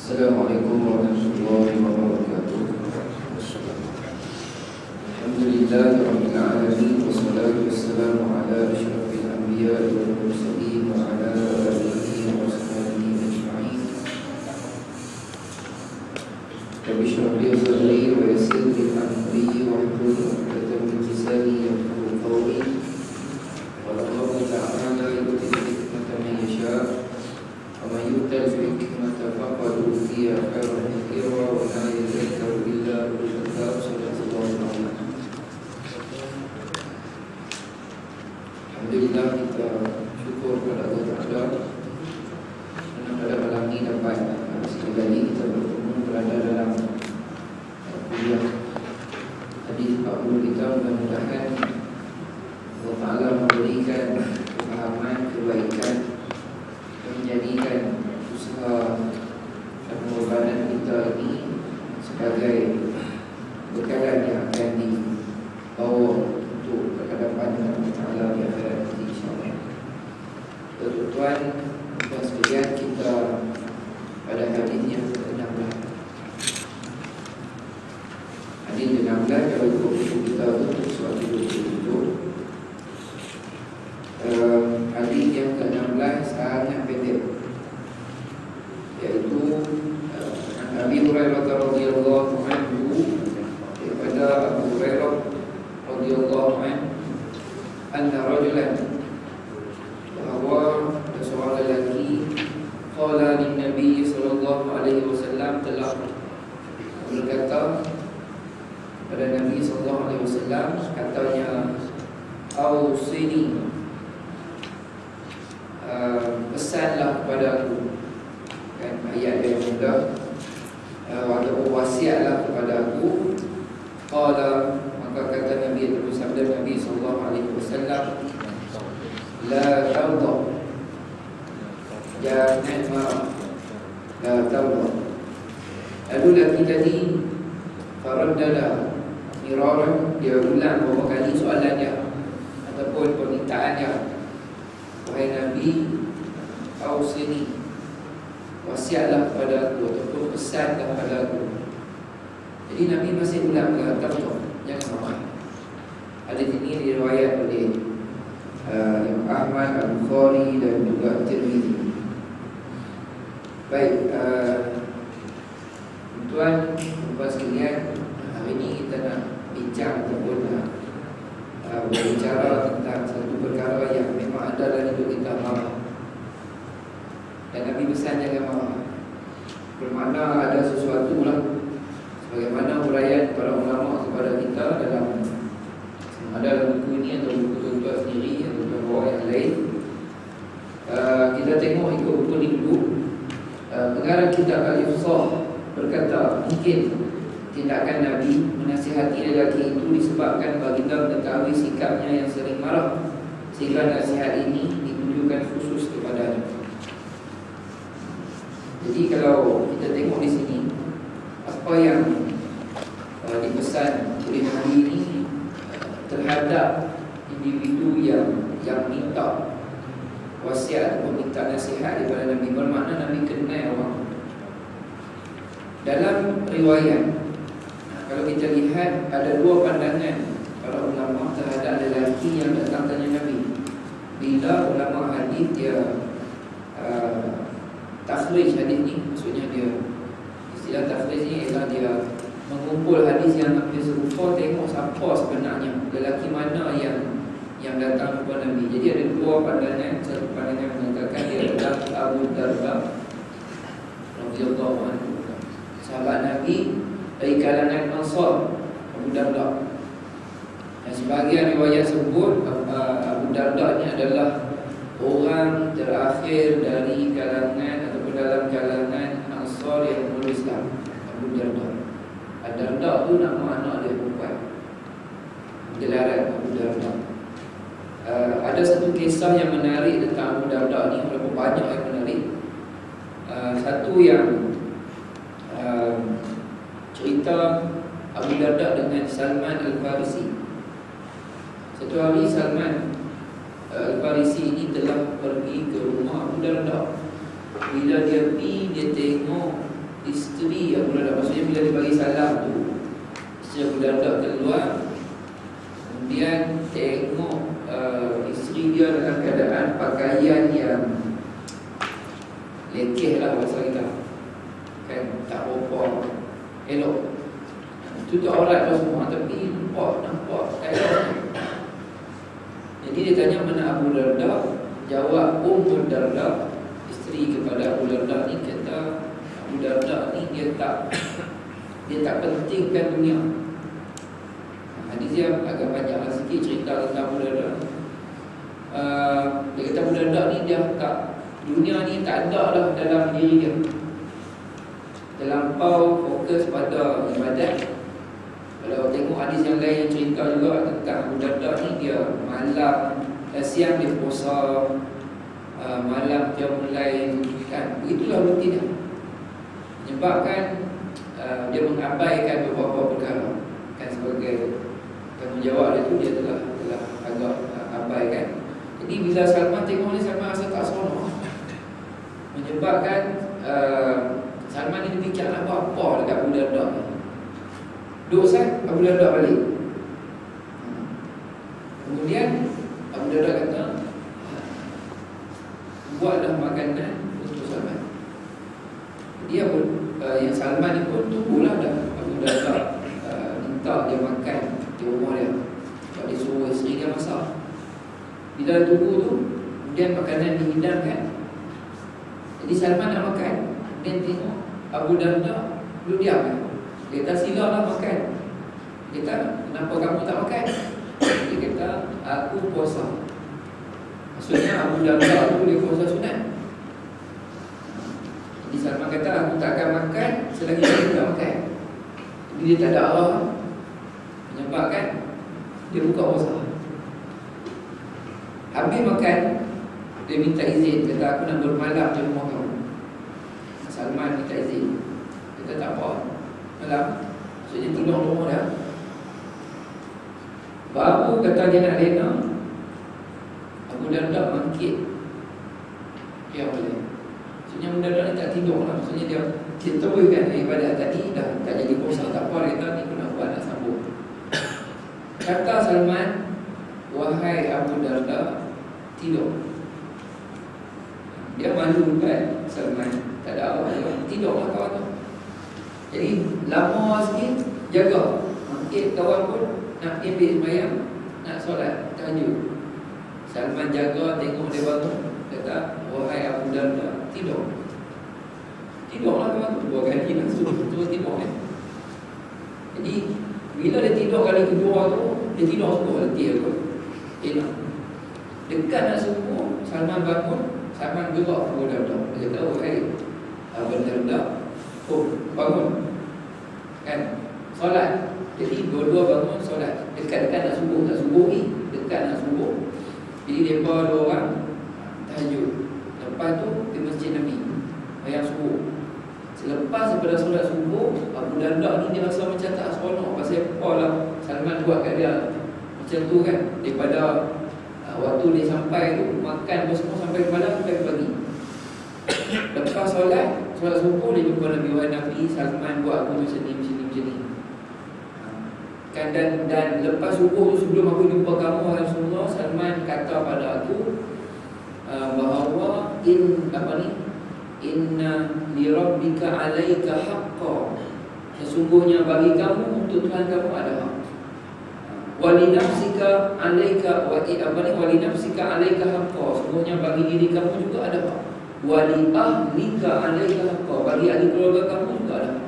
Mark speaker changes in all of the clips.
Speaker 1: Assalamualaikum warahmatullahi wabarakatuh. Alhamdulillahirabbil alamin wassalatu wassalamu ala asyrafil anbiya'i wal mursalin wa ala alihi wa sahbihi ajma'in. Rabbi shrah li sadri wa yassir li amri wahlul 'uqdatam min lisani yafqahu qawli. Wallahu ta'ala yu'ti hikmata man yasha' wa man yu'tal hikmata faqad utiya khairan katsiran wa la yadhakkaru illa ulul albab. Alhamdulillah, kita syukur kepada Allah Ta'ala kerana pada malam ini dapat sekali lagi kita bertemu berada dalam kuliah hadis 40 kita. Mudah-mudahan Allah Ta'ala memberikan kefahaman, kebaikan dan menjadikan usaha dan pengorbanan kita ini sebagai bekalan yang akan dibawa untuk kehadapan Allah Ta'ala di akhirat nanti, insyaAllah. Tuan-tuan dan sekalian, kita pada hadis yang ke-16. Hadis ke-16 kalau buku kita untuk suatu 27. Hadis yang ke-16 sangat pendek, iaitu Abi Hurairah radhiyallahu anhu, daripada Abu Hurairah radhiyallahu anhu, anna rajulan, bahawa seorang lelaki, qala lin Nabi sallallahu alaihi wasallam, telah berkata kepada Nabi sallallahu alaihi wasallam, katanya, ausini, pesanlah kepada aku. Kan ayat yang mudah, ataupun wasiatlah kepada aku. Qala, maka kata Nabi, atau sabda Nabi sallallahu alaihi wasallam, la tarda, jangan marah, la tarda. Lalu lelaki tadi faraddada miraran, dia ulang beberapa kali soalannya ataupun permintaannya, wahai Nabi, ausini, wasiatlah kepada aku ataupun pesanlah kepada aku. Jadi Nabi masih ulang, la tarda, jangan marah. Hadis ini diriwayat oleh Imam Ahmad, Al-Bukhari dan juga Tirmizi. Baik, tuan dan sekalian, hari ini kita nak bincang ataupun berbicara tentang satu perkara yang memang ada dalam hidup kita, marah. Dan Nabi pesan jangan marah. Bermakna ada sesuatu lah, sebagaimana huraian para ulama kepada kita dalam buku ini atau buku tuan-tuan sendiri atau tuan-tuan yang lain. Kita tengok ikut buku ni dulu. Pengarang kitab Al-Ifsah berkata, mungkin tindakan Nabi menasihati lelaki itu disebabkan baginda mengetahui sikapnya yang sering marah, sehingga nasihat ini ditujukan khusus kepadanya. Jadi kalau kita tengok di sini, apa yang dipesan oleh Nabi ini terhadap individu yang minta wasiat atau minta nasihat daripada Nabi, bermakna Nabi kenal orang. Dalam riwayat, kalau kita lihat, ada dua pandangan para ulama terhadap lelaki yang datang tanya Nabi. Bila ulama hadis dia takhrij hadis ni, maksudnya dia, istilah takhrij ni ialah dia mengumpul hadis yang hampir serupa, tengok siapa sebenarnya, lelaki mana yang datang kepada Nabi. Jadi ada dua pandangan. Satu pandangan mengatakan dia adalah Abu Darda radhiyallahu anhu, sahabat Nabi dari kalangan Ansar, Abu Darda. Dan sebagian riwayat sebut Abu Darda ni adalah orang terakhir dari kalangan ataupun dalam kalangan Ansar yang memeluk Islam. Abu Darda. Darda tu nama anak dia perempuan, gelaran Abu Darda. Ada satu kisah yang menarik tentang Abu Darda ni, berapa banyak yang menarik. Satu yang cerita Abu Darda dengan Salman Al-Farisi. Satu hari Salman Al-Farisi ini telah pergi ke rumah Abu Darda. Bila dia pergi, dia tengok isteri Abu Darda. Maksudnya bila dia bagi salam tu, isteri Abu Darda keluar, kemudian tengok isteri dia dalam keadaan pakaian yang lekeh lah bahasa kita, kan, tak berapa elok. Itu aurat lah semua, tapi nampak elok. Jadi dia tanya mana Abu Darda. Jawab Ummu Darda, isteri kepada Abu Darda ni, kata Abu Darda ni dia tak pentingkan dunia. Hadis dia agak panjang lah sikit cerita tentang Abu Darda. Dia kata Abu Darda ni dia tak, dunia ni tak ada lah dalam diri dia. Terlampau fokus pada ibadat. Kalau tengok hadis yang lain yang cerita juga tentang Abu Darda ni, dia siang dia puasa, malam dia mulai, kan, begitulah rutin dia. Menyebabkan dia mengabaikan beberapa perkara, kan, sebagai tanggungjawab dia tu dia telah agak abaikan. Jadi bila Salman tengok ni, Salman rasa tak seronok. Menyebabkan Salman ni fikir nak buat apa dekat Abu Darda ni. Duduk sat, Abu Darda balik. Kemudian Abu Darda kata, buatlah makanan untuk Salman. Dia pun yang Salman ni pun tunggulah dah Abu Darda minta dia makan di rumah dia. Sebab dia suruh isteri dia masak. Bila tunggu tu, kemudian makanan dihidangkan. Jadi Salman nak makan, kemudian tengok Abu Darda duduk diam. Dia kata, silalah makan. Dia kata, kenapa kamu tak makan? Dia kata, aku puasa. Maksudnya Abu Darda tu dia puasa sunat. Jadi Salman kata, aku tak akan makan selagi dia tak makan. Jadi dia tak ada arah, menyebabkan dia buka puasa. Habis makan, dia minta izin. Kata, aku nak bermalam di rumah kamu. Salman minta izin. Dia kata, tak apa, malam. Maksudnya tidur rumah dia. Baru kata dia nak lena, Abu Darda bangkit. Dia boleh. Maksudnya Abu Darda ni tak tidur lah. Maksudnya dia teruskan daripada tadi, dah tak jadi puasa, tak apa, dia kata ni kena buat, nak sambung. Kata Salman, wahai Abu Darda, tidur. Dia malu kan Salman, tak ada apa, tidurlah kawan tu. Jadi lama sikit, jaga. Bangkit kawan pun nak ambil sembahyang, nak solat tahajud. Salman jaga, tengok dia bangun, kata, wahai Abu Darda, tidur. Tidurlah kawan tu, 2 kali lah, terus tidur kan. Jadi bila dia tidur kali kedua tu, dia tidur sungguh letih tu. Enak. Dekat nak sungguh, Salman bangun, Salman gerak Abu Darda. Dia kata, wahai Abu Darda, bangun, kan, solat. Jadi dua-dua bangun solat. Dekat-dekat nak subuh, tak subuh ni, dekat nak subuh. Jadi mereka 2 orang tahajud. Lepas tu di Masjid Nabi bayang subuh. Selepas daripada solat subuh, Abu Darda ni dia rasa macam tak seronok. Pasal apa lah Salman buat kat dia macam tu kan. Daripada waktu dia sampai tu, makan apa semua sampai malam, sampai pagi. Lepas solat subuh, dia jumpa Nabi Salman buat aku macam ni. Kan, dan lepas subuh tu, sebelum aku jumpa kamu Rasulullah, Salman kata pada aku bahawa inna li rabbika alaika haqqan, sesungguhnya bagi kamu untuk Tuhan kamu ada hak. Wa li nafsika alaika wa li nafsika alaika haqqan, sesungguhnya bagi diri kamu juga ada hak. Wa li ahlika alaika haqqan, bagi ahli keluarga kamu juga ada hak.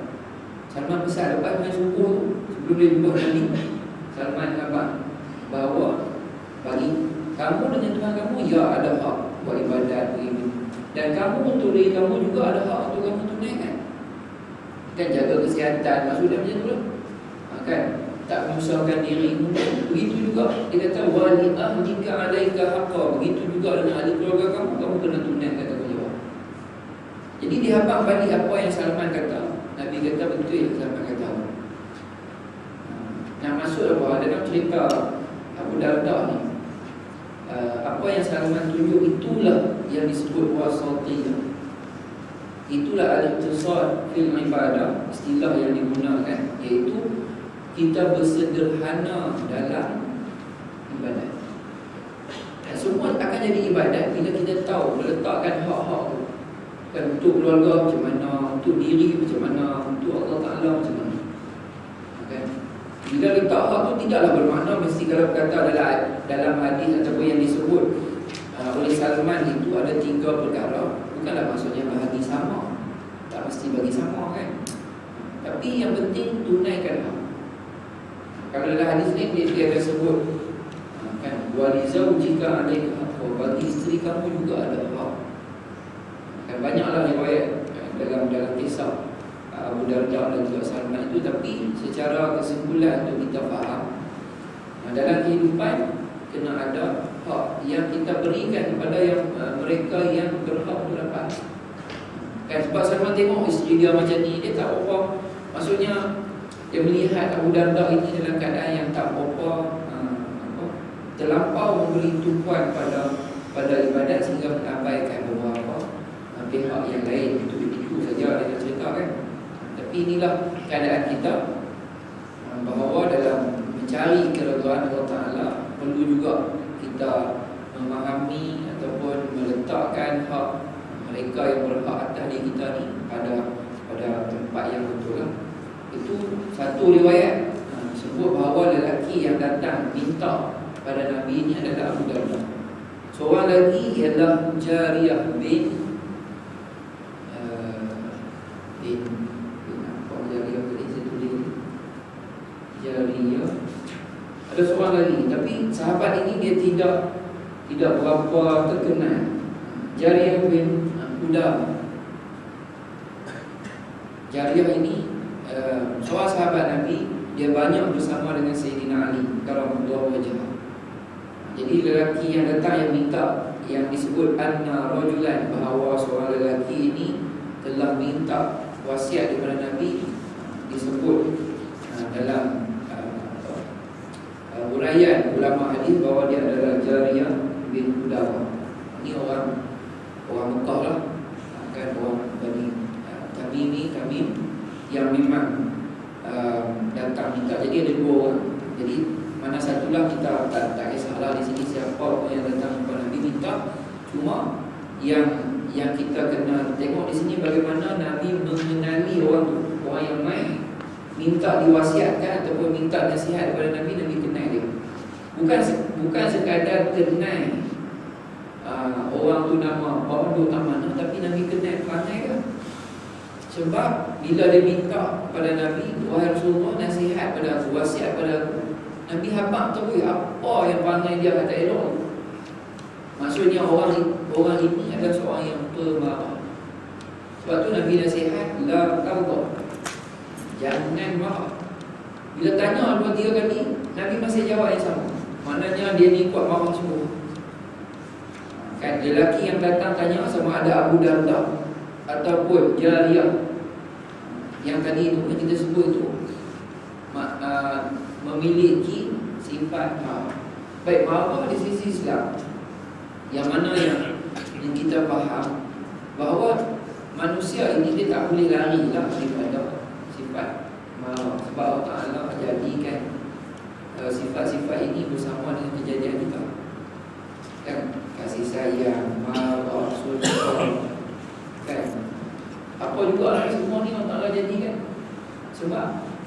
Speaker 1: Salman pesan lepas main subuh tu, sebelum dia jumpa Nabi, Salman khabar bahawa bagi kamu dengan Tuhan kamu, ya ada hak buat ibadat ini. Dan kamu untuk diri kamu juga ada hak untuk kamu tunaikan. Kan, jaga kesihatan, maksudnya macam tu lah. Kan, tak menyusahkan dirimu. Begitu juga dia kata, wa li ahlika alaika haqqan, begitu juga dengan ahli keluarga kamu, kamu kena tunaikan tanggungjawab. Jadi dihabaq balik apa yang Salman kata. Nabi kata betul yang Salman kata. Yang maksud apa? Dalam cerita Abu Darda ni, apa yang Salman tunjuk itulah yang disebut wasatiyah. Itulah al-iqtisad fil ibadah, istilah yang digunakan, iaitu kita bersederhana dalam ibadat. Dan semua akan jadi ibadat bila kita tahu meletakkan hak-hak tu. Kan, untuk keluarga macam mana, untuk diri macam mana, untuk Allah Ta'ala macam mana. Kan? Bila letak hak tu tidaklah bermakna mesti kalau berkata dalam hadis ataupun yang disebut oleh Salman itu ada 3 perkara. Bukanlah maksudnya bahagi sama, tak mesti bagi sama kan. Tapi yang penting tunaikan hak. Kalau dalam hadis ni dia akan sebut kan, walizau jika ada hak, bagi isteri kamu juga ada hak. Kan banyaklah riwayat dalam kisah Abu Darda dan juga Salman itu, tapi secara kesimpulan untuk kita faham, dalam kehidupan kena ada hak yang kita berikan kepada yang mereka yang berhak untuk dapat. Kan, sebab Salman tengok isteri dia macam ni, dia tak apa. Maksudnya dia melihat Abu Darda ini dalam keadaan yang tak apa, terlampau memberi tumpuan pada ibadat sehingga mengabaikan beberapa pihak yang lain. Itu saja dia cerita kan. Tapi inilah keadaan kita, bahawa dalam mencari keridhaan Allah Ta'ala perlu juga kita memahami ataupun meletakkan hak mereka yang berhak atas diri kita ni pada tempat yang betul lah. Itu satu riwayat sebut bahawa lelaki yang datang minta pada Nabi ini adalah Abu Darda. Seorang lagi ialah Jariyah bin Jariyah. Ada seorang lagi, tapi sahabat ini dia tidak berapa terkenal. Jariyah bin Udam. Jariyah ini seorang sahabat Nabi, dia banyak bersama dengan Sayyidina Ali karamallahu wajhah. Jadi lelaki yang datang yang minta, yang disebut anna rajulan, bahawa seorang lelaki ini telah minta wasiat daripada Nabi, disebut dalam huraian ulama hadis bahawa dia adalah Jariyah bin Udam. Ini orang Mekah lah, kan, orang Bani Tamim yang memang datang minta. Jadi ada 2 orang. Jadi mana satulah kita tak kisahlah di sini siapa yang datang kepada Nabi minta. Cuma yang kita kena tengok di sini bagaimana Nabi mengenali orang tu, orang yang mai minta diwasiatkan ataupun minta nasihat kepada Nabi kenal dia. Bukan sekadar kenal orang tu nama orang tu tak mana, tapi Nabi kenal perangai kan. Sebab bila dia minta kepada Nabi, wahai Rasulullah, nasihat pada aku, wasiat pada aku, Nabi habaq tahu apa yang perangai dia kata elok. Maksudnya orang ini adalah seorang yang pemarah. Sebab tu Nabi nasihat, la taghdab, jangan marah. Bila tanya 2-3 kali, Nabi masih jawab yang sama. Maknanya dia ni kuat marah semua. Kan, lelaki yang datang tanya sama ada Abu Darda ataupun Jariyah yang tadi itu yang kita sebut itu memiliki sifat marah. Baik, marah di sisi Islam, yang mana yang kita faham bahawa manusia ini dia tak boleh lari lah daripada sifat marah. Sebab Allah Ta'ala jadikan sifat-sifat ini bersama dengan kejadian kita, kan, kasih sayang, marah, suka, kan, apa juga lah, semua ni Allah Ta'ala jadikan. Sebab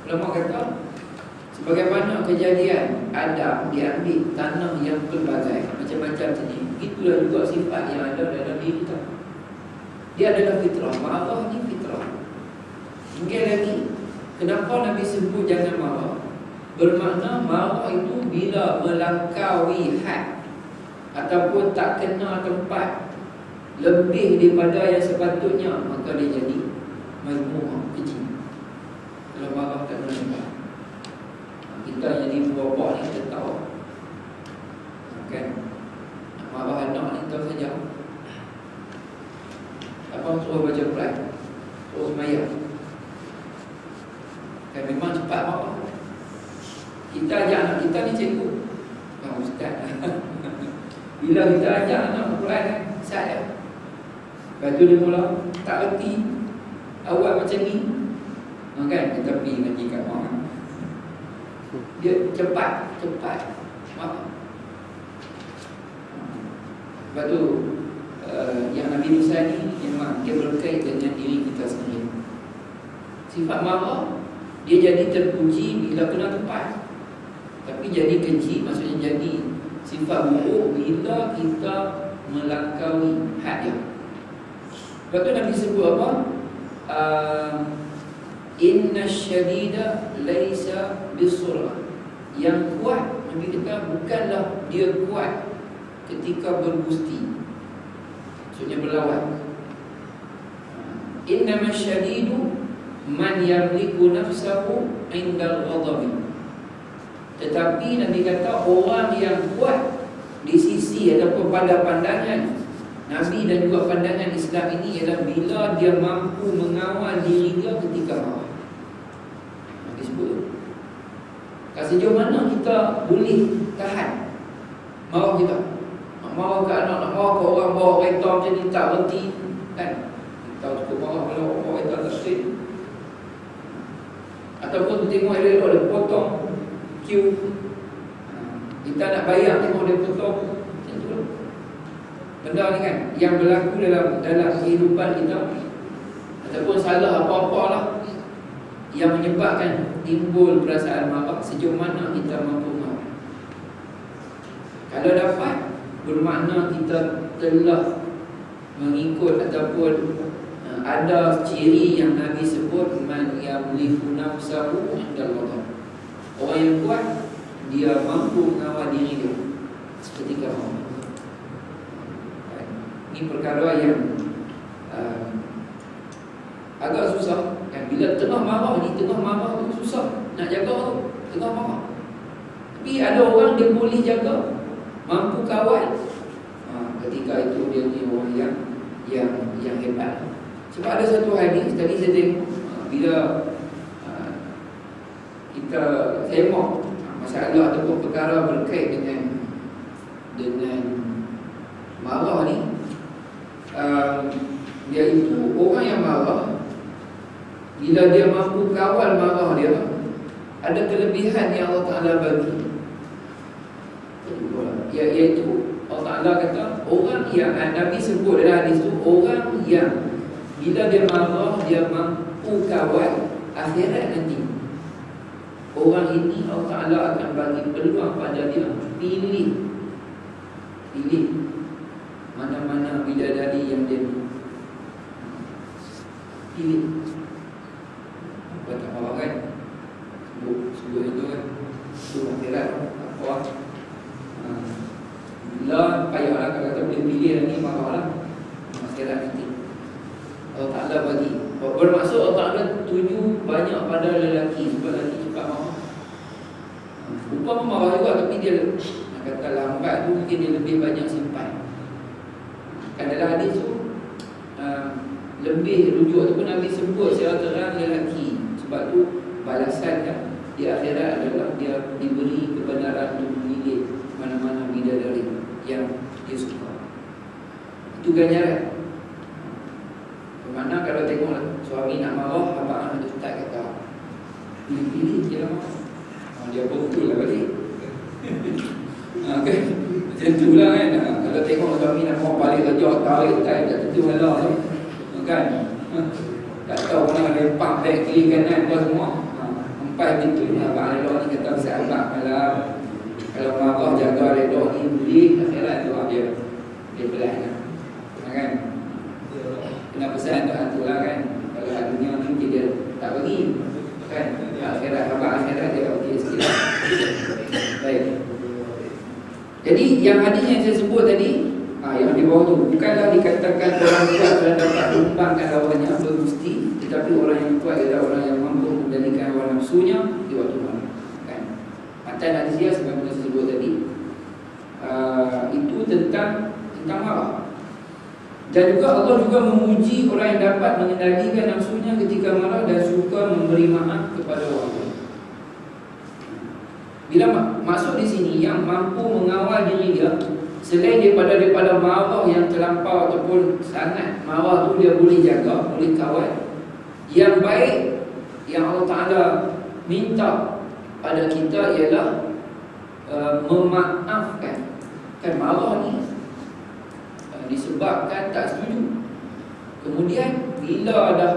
Speaker 1: ulama kata sebagaimana kejadian Adam diambil tanah yang pelbagai macam-macam jenis, itulah juga sifat yang ada dalam diri kita. Dia adalah fitrah. Marah ni fitrah. Mungkin lagi, kenapa Nabi sebut jangan marah? Bermakna marah itu bila melangkaui had ataupun tak kena tempat lebih daripada yang sepatutnya, maka dia jadi mazmumah, kecil. Kalau marah tak kena tempat, kita jadi bapak ni kita tahu, kan, marah anak ni tahu saja. Apa suruh baca Quran, suruh sembahyang, kan, memang cepat marah. Kita ajak anak kita ni cikgu, ustaz. Bila kita ajak anak Quran, ustaz ya, Lepas tu dia mula tak erti awak macam ni, kan? Tetapi Nabi kat orang dia cepat marah. Lepas tu yang Nabi Musa ni memang dia berkait dengan diri kita sendiri. Sifat marah dia jadi terpuji bila kena tepat, tapi jadi keji, maksudnya jadi sifat buruk bila kita melangkaui had dia. Lepas tu Nabi sebut apa? Inna syadida laisa bisurah. Yang kuat, Nabi kata, bukanlah dia kuat ketika bergusti, maksudnya berlawan. Innama syadidu man yamliku nafsahu indal ghadabi. Tetapi Nabi kata orang yang kuat di sisi ataupun pada pandangan Nabi dan juga pandangan Islam ini ialah bila dia mampu mengawal diri dia ketika marah. Nabi sebut sejauh mana kita boleh tahan marah kita. Nak marah ke anak, nak marah ke orang, bawa kereta macam ni tak berhenti, kan? Kita cukup marah kalau orang bawa kereta tak straight. Ataupun tengok elok-elok dia potong queue, kita nak bayar tengok dia potong. Macam tu lah benda ni kan, yang berlaku dalam kehidupan kita, ataupun salah apa-apa lah yang menyebabkan timbul perasaan marah. Sejauh mana kita mampu marah? Kalau dapat, bermakna kita telah mengikut ataupun ada ciri yang Nabi sebut, man yamliku nafsahu indal ghadab. Orang yang kuat, dia mampu mengawal diri dia ketika marah. Ini perkara yang agak susah kan? Bila tengah marah ni, tengah marah tu susah nak jaga tu, tengah marah. Tapi ada orang dia boleh jaga, mampu kawal. Ketika itu dia ni orang yang hebat. Sebab ada satu hadis tadi saya tengok, bila kita tengok masalah ataupun perkara berkait dengan marah ni, iaitu orang yang marah, bila dia mampu kawal marah dia, ada kelebihan yang Allah Ta'ala bagi, iaitu Allah Ta'ala kata orang yang Nabi sebut dalam hadis tu, orang yang bila dia marah dia mampu kawal akhirat nanti, orang ini Allah Ta'ala akan bagi peluang pada dia pilih mana-mana bidadari yang dia pilih. Buat tak marah kan, sebut itu kan, itu akhirat apa. Bila payahlah kalau kata boleh pilih lagi, marahlah akhirat nanti Allah Ta'ala bagi. Bermaksud Allah Ta'ala tuju banyak pada lelaki, sebab lelaki cepat marah. Upama marah juga, tapi dia nak kata lambat tu, mungkin dia lebih banyak simpan. Kan dalam hadis tu lebih rujuk ataupun Nabi sebut secara terang lelaki. Sebab tu balasan kan di akhirat adalah dia diberi kebenaran untuk memilih mana-mana bidadari yang dia suka. Itu ganjaran. Bermakna kalau tengok suami nak marah, abang anak tu tak kata pilih-pilih je lah marah. Dia betul lah balik. Okay. Macam tu lah kan. Kalau tengok suami nak marah balik kerja, tarik tak tentu malah tu, kan? Tak tahu mana lempang back kiri kanan apa semua. Empat pintu ni abang redok ni kata sahabat kalau marah jaga redok ni boleh, akhirat tu dia belah kan. Kena pesan tu lah kan. Kalau hal dunia ni dia tak bagi kan. Akhirat, abang akhirat dia bagi sikit. Baik. Jadi yang hadis yang saya sebut tadi, yang di bawah tu, bukanlah dikatakan orang kuat dan dapat tumpangkan lawannya bergusti, tetapi orang yang kuat adalah orang yang mampu mengendalikan hawa nafsunya di waktu malam, kan? Matan hadis dia sebagaimana saya sebut tadi, itu tentang marah. Dan juga Allah juga memuji orang yang dapat mengendalikan nafsunya ketika marah dan suka memberi maaf kepada orang lain. Bila maksud di sini yang mampu mengawal diri dia Selain daripada marah yang terlampau ataupun sangat marah tu, dia boleh jaga, boleh kawal. Yang baik yang Allah Ta'ala minta pada kita ialah memaafkan. Kan marah ni disebabkan tak setuju. Kemudian bila dah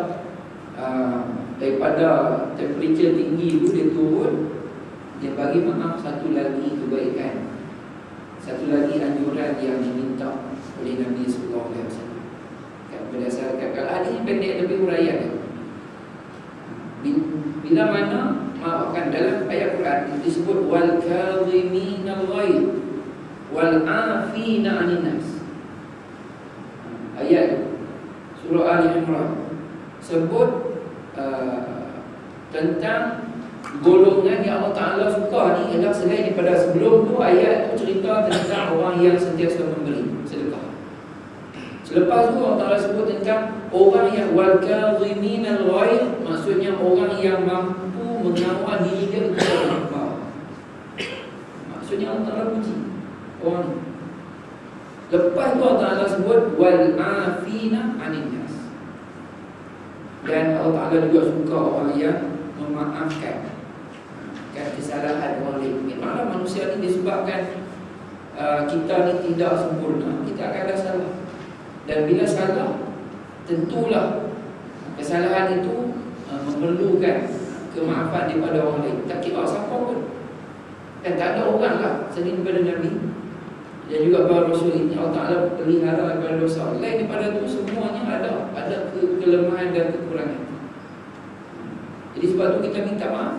Speaker 1: daripada temperature tinggi tu dia turun, dia bagi maaf. Satu lagi kebaikan, satu lagi anjuran yang diminta oleh Nabi sallallahu alaihi wasallam. Kan berdasarkan, kalau hadis pendek tapi huraian. Bila mana maafkan, dalam ayat Quran disebut wal kadhiminal ghaidh wal afina 'anil nas. Ayat surah Ali Imran sebut tentang golongan yang Allah Ta'ala suka ni ialah selain daripada sebelum tu, ayat tu cerita tentang orang yang sentiasa memberi sedekah. Selepas tu Allah Ta'ala sebut tentang orang yang wal kadhiminal ghaidh, maksudnya orang yang mampu mengawal diri dia kepada Allah. Maksudnya Allah Ta'ala puji orang ni. Lepas tu Allah Ta'ala sebut wal afina 'anil nas. Dan Allah Ta'ala juga suka orang yang memaafkan kesalahan orang lain. Memanglah manusia ni disebabkan kita ni tidak sempurna, kita akan ada salah. Dan bila salah, tentulah kesalahan itu memerlukan kemaafan daripada orang lain. Tak kira siapa pun. Dan tak ada orang lah selain daripada Nabi dan juga para Rasul ini Allah Ta'ala pelihara daripada dosa. Lain daripada itu semuanya ada kelemahan dan kekurangan. Jadi sebab tu kita minta maaf,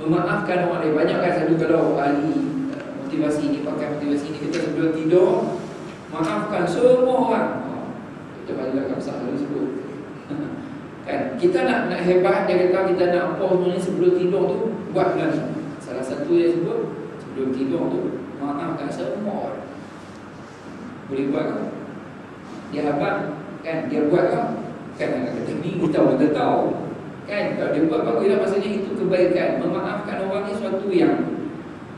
Speaker 1: memaafkan orang lain. Banyak kan selalu kalau ahli motivasi ni, pakai motivasi ni, kita sebelum tidur maafkan semua orang. Kita balik belakang selalu sebut kan, kita nak hebat, dia kata kita nak apa semua ni sebelum tidur tu buatlah ni. Salah satu dia sebut sebelum tidur tu maafkan semua orang. Boleh buat kan? Dia habaq kan, dia buat kan nak kata ni kita pun tak tahu kan. Kalau dia buat bagus lah, maksudnya itu kebaikan. Memaafkan orang ni suatu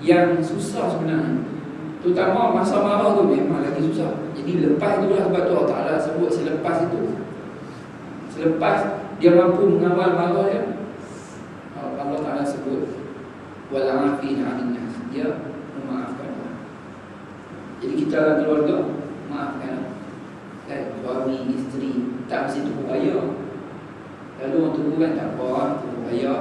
Speaker 1: yang susah sebenarnya. Terutama masa marah tu memang lagi susah. Jadi lepas tu lah, sebab tu Allah Ta'ala sebut selepas itu, selepas dia mampu mengawal marah dia, Allah Ta'ala sebut wal afina 'anil nas, dia memaafkan orang. Jadi kita dalam keluarga maafkan kan, suami, isteri, tak mesti tunggu raya. Lalu orang tunggu kan, tak apa, tunggu raya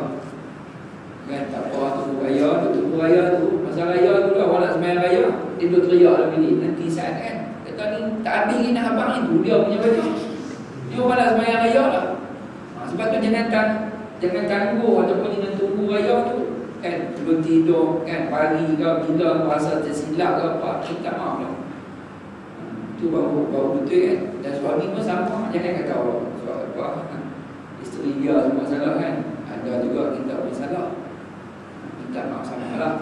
Speaker 1: kan, tak apa, tunggu raya. Tunggu raya tu, masa raya tu lah orang nak sembahyang raya, dia duduk teriak dalam bilik. Nanti saat kan, kata ni tak habis ni nak abang ni, tu dia punya baju. Dia orang nak sembahyang raya lah. Sebab tu jangan tangguh ataupun jangan tunggu raya tu kan, belum tidur kan, pagi ke bila rasa tersilap ke apa, minta maaf lah. Itu baru betul kan. Dan suami pun sama, jangan kata orang sebab apa, isteri dia semua salah kan, ada juga kita pun salah, minta maaf sama lah.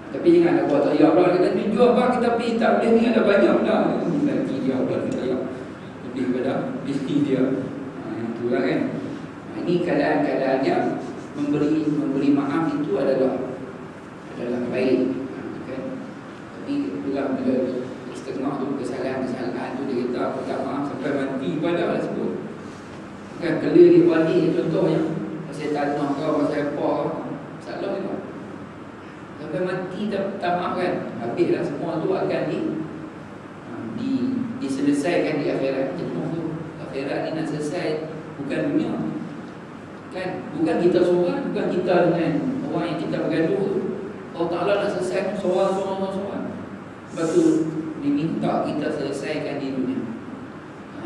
Speaker 1: Tapi jangan nak buat teriak pula, kata tujuh apa kita pergi tak boleh ni, ada banyak dah lagi dia pula kita teriak lebih pada isteri dia. Yang tu lah kan. Ini keadaan-keadaan yang memberi maaf itu adalah baik kan. Tapi bila setengah tu kesalahan tu dia kata aku tak maaf sampai mati pada lah sebut kan. Kelir di balik contohnya, pasal tanah kau, pasal apa, salah memang sampai mati tak maaf kan, habislah semua tu akan diselesaikan di akhirat. Jenuh tu akhirat ni nak selesai, bukan dunia kan, bukan kita seorang, bukan kita dengan orang yang kita bergaduh. Allah Ta'ala nak selesai seorang. Sebab tu diminta kita selesaikan di dunia.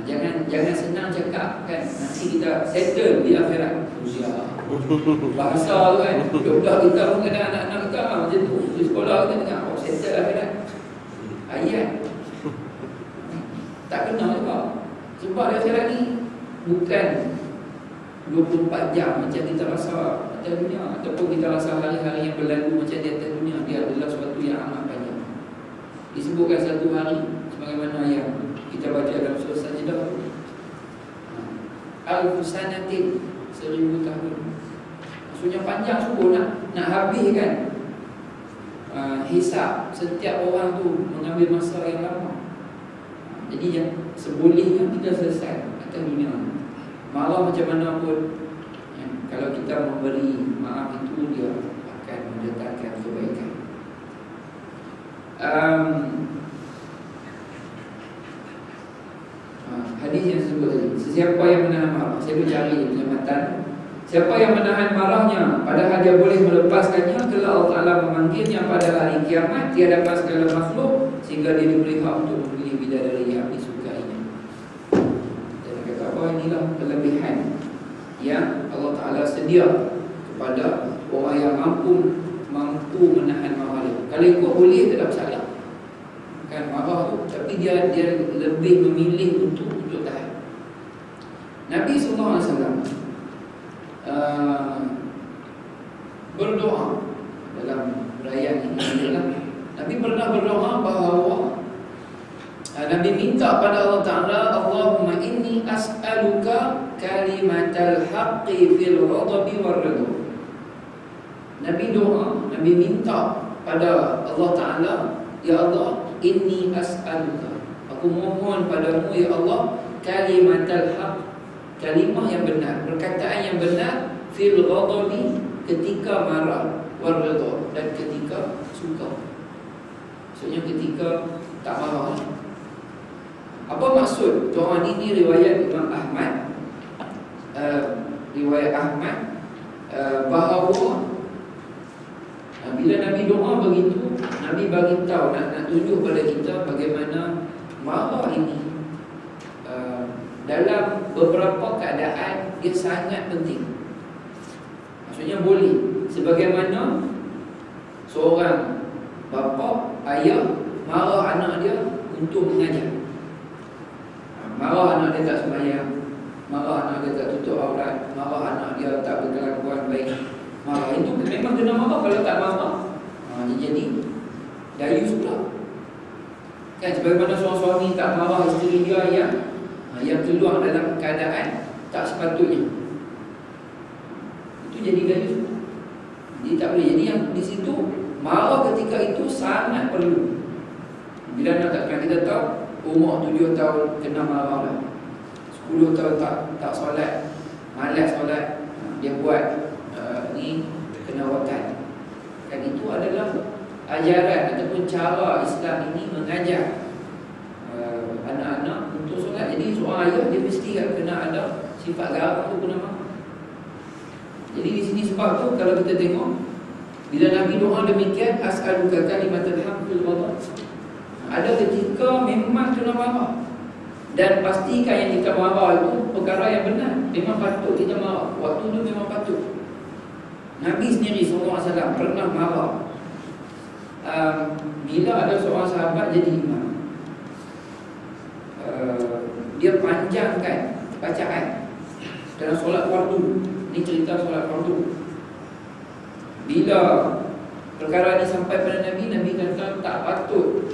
Speaker 1: Jangan senang cakap kan, nanti kita settle di akhirat. Bahasa tu kan, budak kita pun kena, anak-anak kita macam tu di sekolah kita dengar settle akhirat. Ayat tak kena juga. Sebab di akhirat ni bukan 24 jam macam kita rasa atas dunia, ataupun kita rasa hari-hari yang berlalu macam di atas dunia. Dia adalah sesuatu yang amat panjang. Disebutkan satu hari sebagaimana yang kita baca dalam surah Sajdah, alfu sanatin, 1000 tahun. Maksudnya panjang sungguh nak habis kan. hisab. Setiap orang tu mengambil masa yang lama. Jadi yang sebolehnya kita selesai atas dunia. Marah macam mana pun, kalau kita memberi maaf itu, dia akan mendatangkan kebaikan. Hadis yang disebut tadi, sesiapa yang menahan marah, saya cari penjelasan. Siapa yang menahan marahnya padahal dia boleh melepaskannya, kalau Allah Ta'ala memanggilnya pada hari kiamat di hadapan segala makhluk, sehingga dia diberi hak untuk memilih bidadari yang disukainya. Dan kata apa, inilah kelebihan yang Allah Ta'ala sedia kepada orang yang mampu menahan marah dia. Kalau ikut boleh, tak ada masalah kan marah tu, tapi dia lebih memilih untuk tahan. Nabi SAW berdoa dalam perayaan ini adalah, Nabi pernah berdoa bahawa Nabi minta pada Allah Ta'ala, Allahumma inni as'aluka kalimatal haqqi fil ghadabi war ridha. Nabi doa, Nabi minta pada Allah Ta'ala, ya Allah, inni as'aluka, aku mohon padamu ya Allah, kalimatal haqq, kalimah yang benar, perkataan yang benar, fil ghadabi, ketika marah, war ridha, dan ketika suka. Maksudnya ketika tak marah. Apa maksud doa ini? Riwayat Imam Ahmad, bahawa bila Nabi doa begitu, Nabi bagi tahu, nak tunjuk pada kita bagaimana marah ini dalam beberapa keadaan dia sangat penting. Maksudnya boleh, sebagaimana seorang bapa, ayah marah anak dia untuk mengajar. Marah anak dia tak sembahyang, marah anak dia tak tutup aurat, marah anak dia tak berkelakuan baik, marah itu memang kena marah. Kalau tak marah, dia jadi dayus pula kan. Sebagaimana seorang suami tak marah isteri dia yang keluar dalam keadaan tak sepatutnya, itu jadi dayus. Jadi tak boleh. Jadi yang di situ marah ketika itu sangat perlu. Bila nak kan kita tahu umur 7 tahun kena marah lah, 10 tahun tak solat, malas solat, dia buat ni kena wakat kan. Itu adalah ajaran ataupun cara Islam ini mengajar anak-anak untuk solat. Jadi seorang ayah dia mesti kena ada sifat garang tu, kena marah. Jadi di sini sebab tu kalau kita tengok bila Nabi doa demikian, as'aluka kalimatal haqqil ghadab, ada ketika memang kena marah, dan pastikan yang kita marah itu perkara yang benar. Memang patut kita marah, waktu tu memang patut. Nabi sendiri SAW pernah marah bila ada seorang sahabat jadi imam. Dia panjangkan bacaan dalam solat fardu. Ini cerita solat fardu. Bila perkara ini sampai pada Nabi, Nabi kata tak patut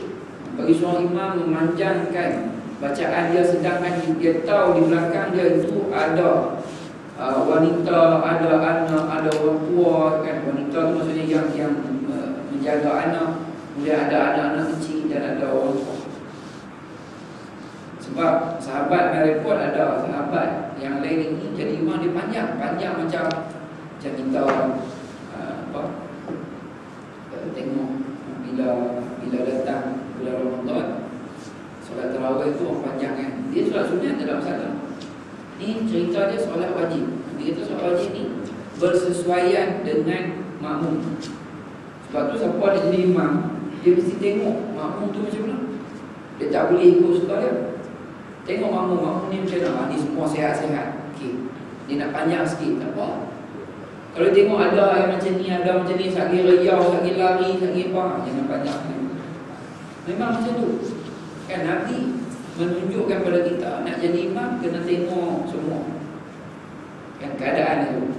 Speaker 1: bagi seorang imam memanjangkan bacaan dia, sedangkan dia tahu di belakang dia itu ada wanita, ada anak, ada orang tua kan. Wanita tu maksudnya yang menjaga anak, kemudian ada anak-anak kecil dan ada orang tua. Sebab sahabat merepot, ada sahabat yang lain ini jadi imam dia panjang macam kita tengok bila datang bulan Ramadan, solat tarawih itu orang panjang kan. Dia solat sunat tak ada masalah. Ini cerita dia solat wajib. Dia kata solat wajib ni bersesuaian dengan makmum. Sebab tu siapa nak jadi imam, dia mesti tengok makmum tu macam mana. Dia tak boleh ikut suka dia. Tengok makmum ni macam mana, ni semua sihat-sihat, okay. Dia nak panjang sikit, tak apa. Kalau tengok ada yang macam ni, ada macam ni, sagi riau, sagi lari, sagi apa, jangan panjang. Memang macam tu kan. Nabi menunjukkan pada kita nak jadi imam kena tengok semua kan keadaan itu.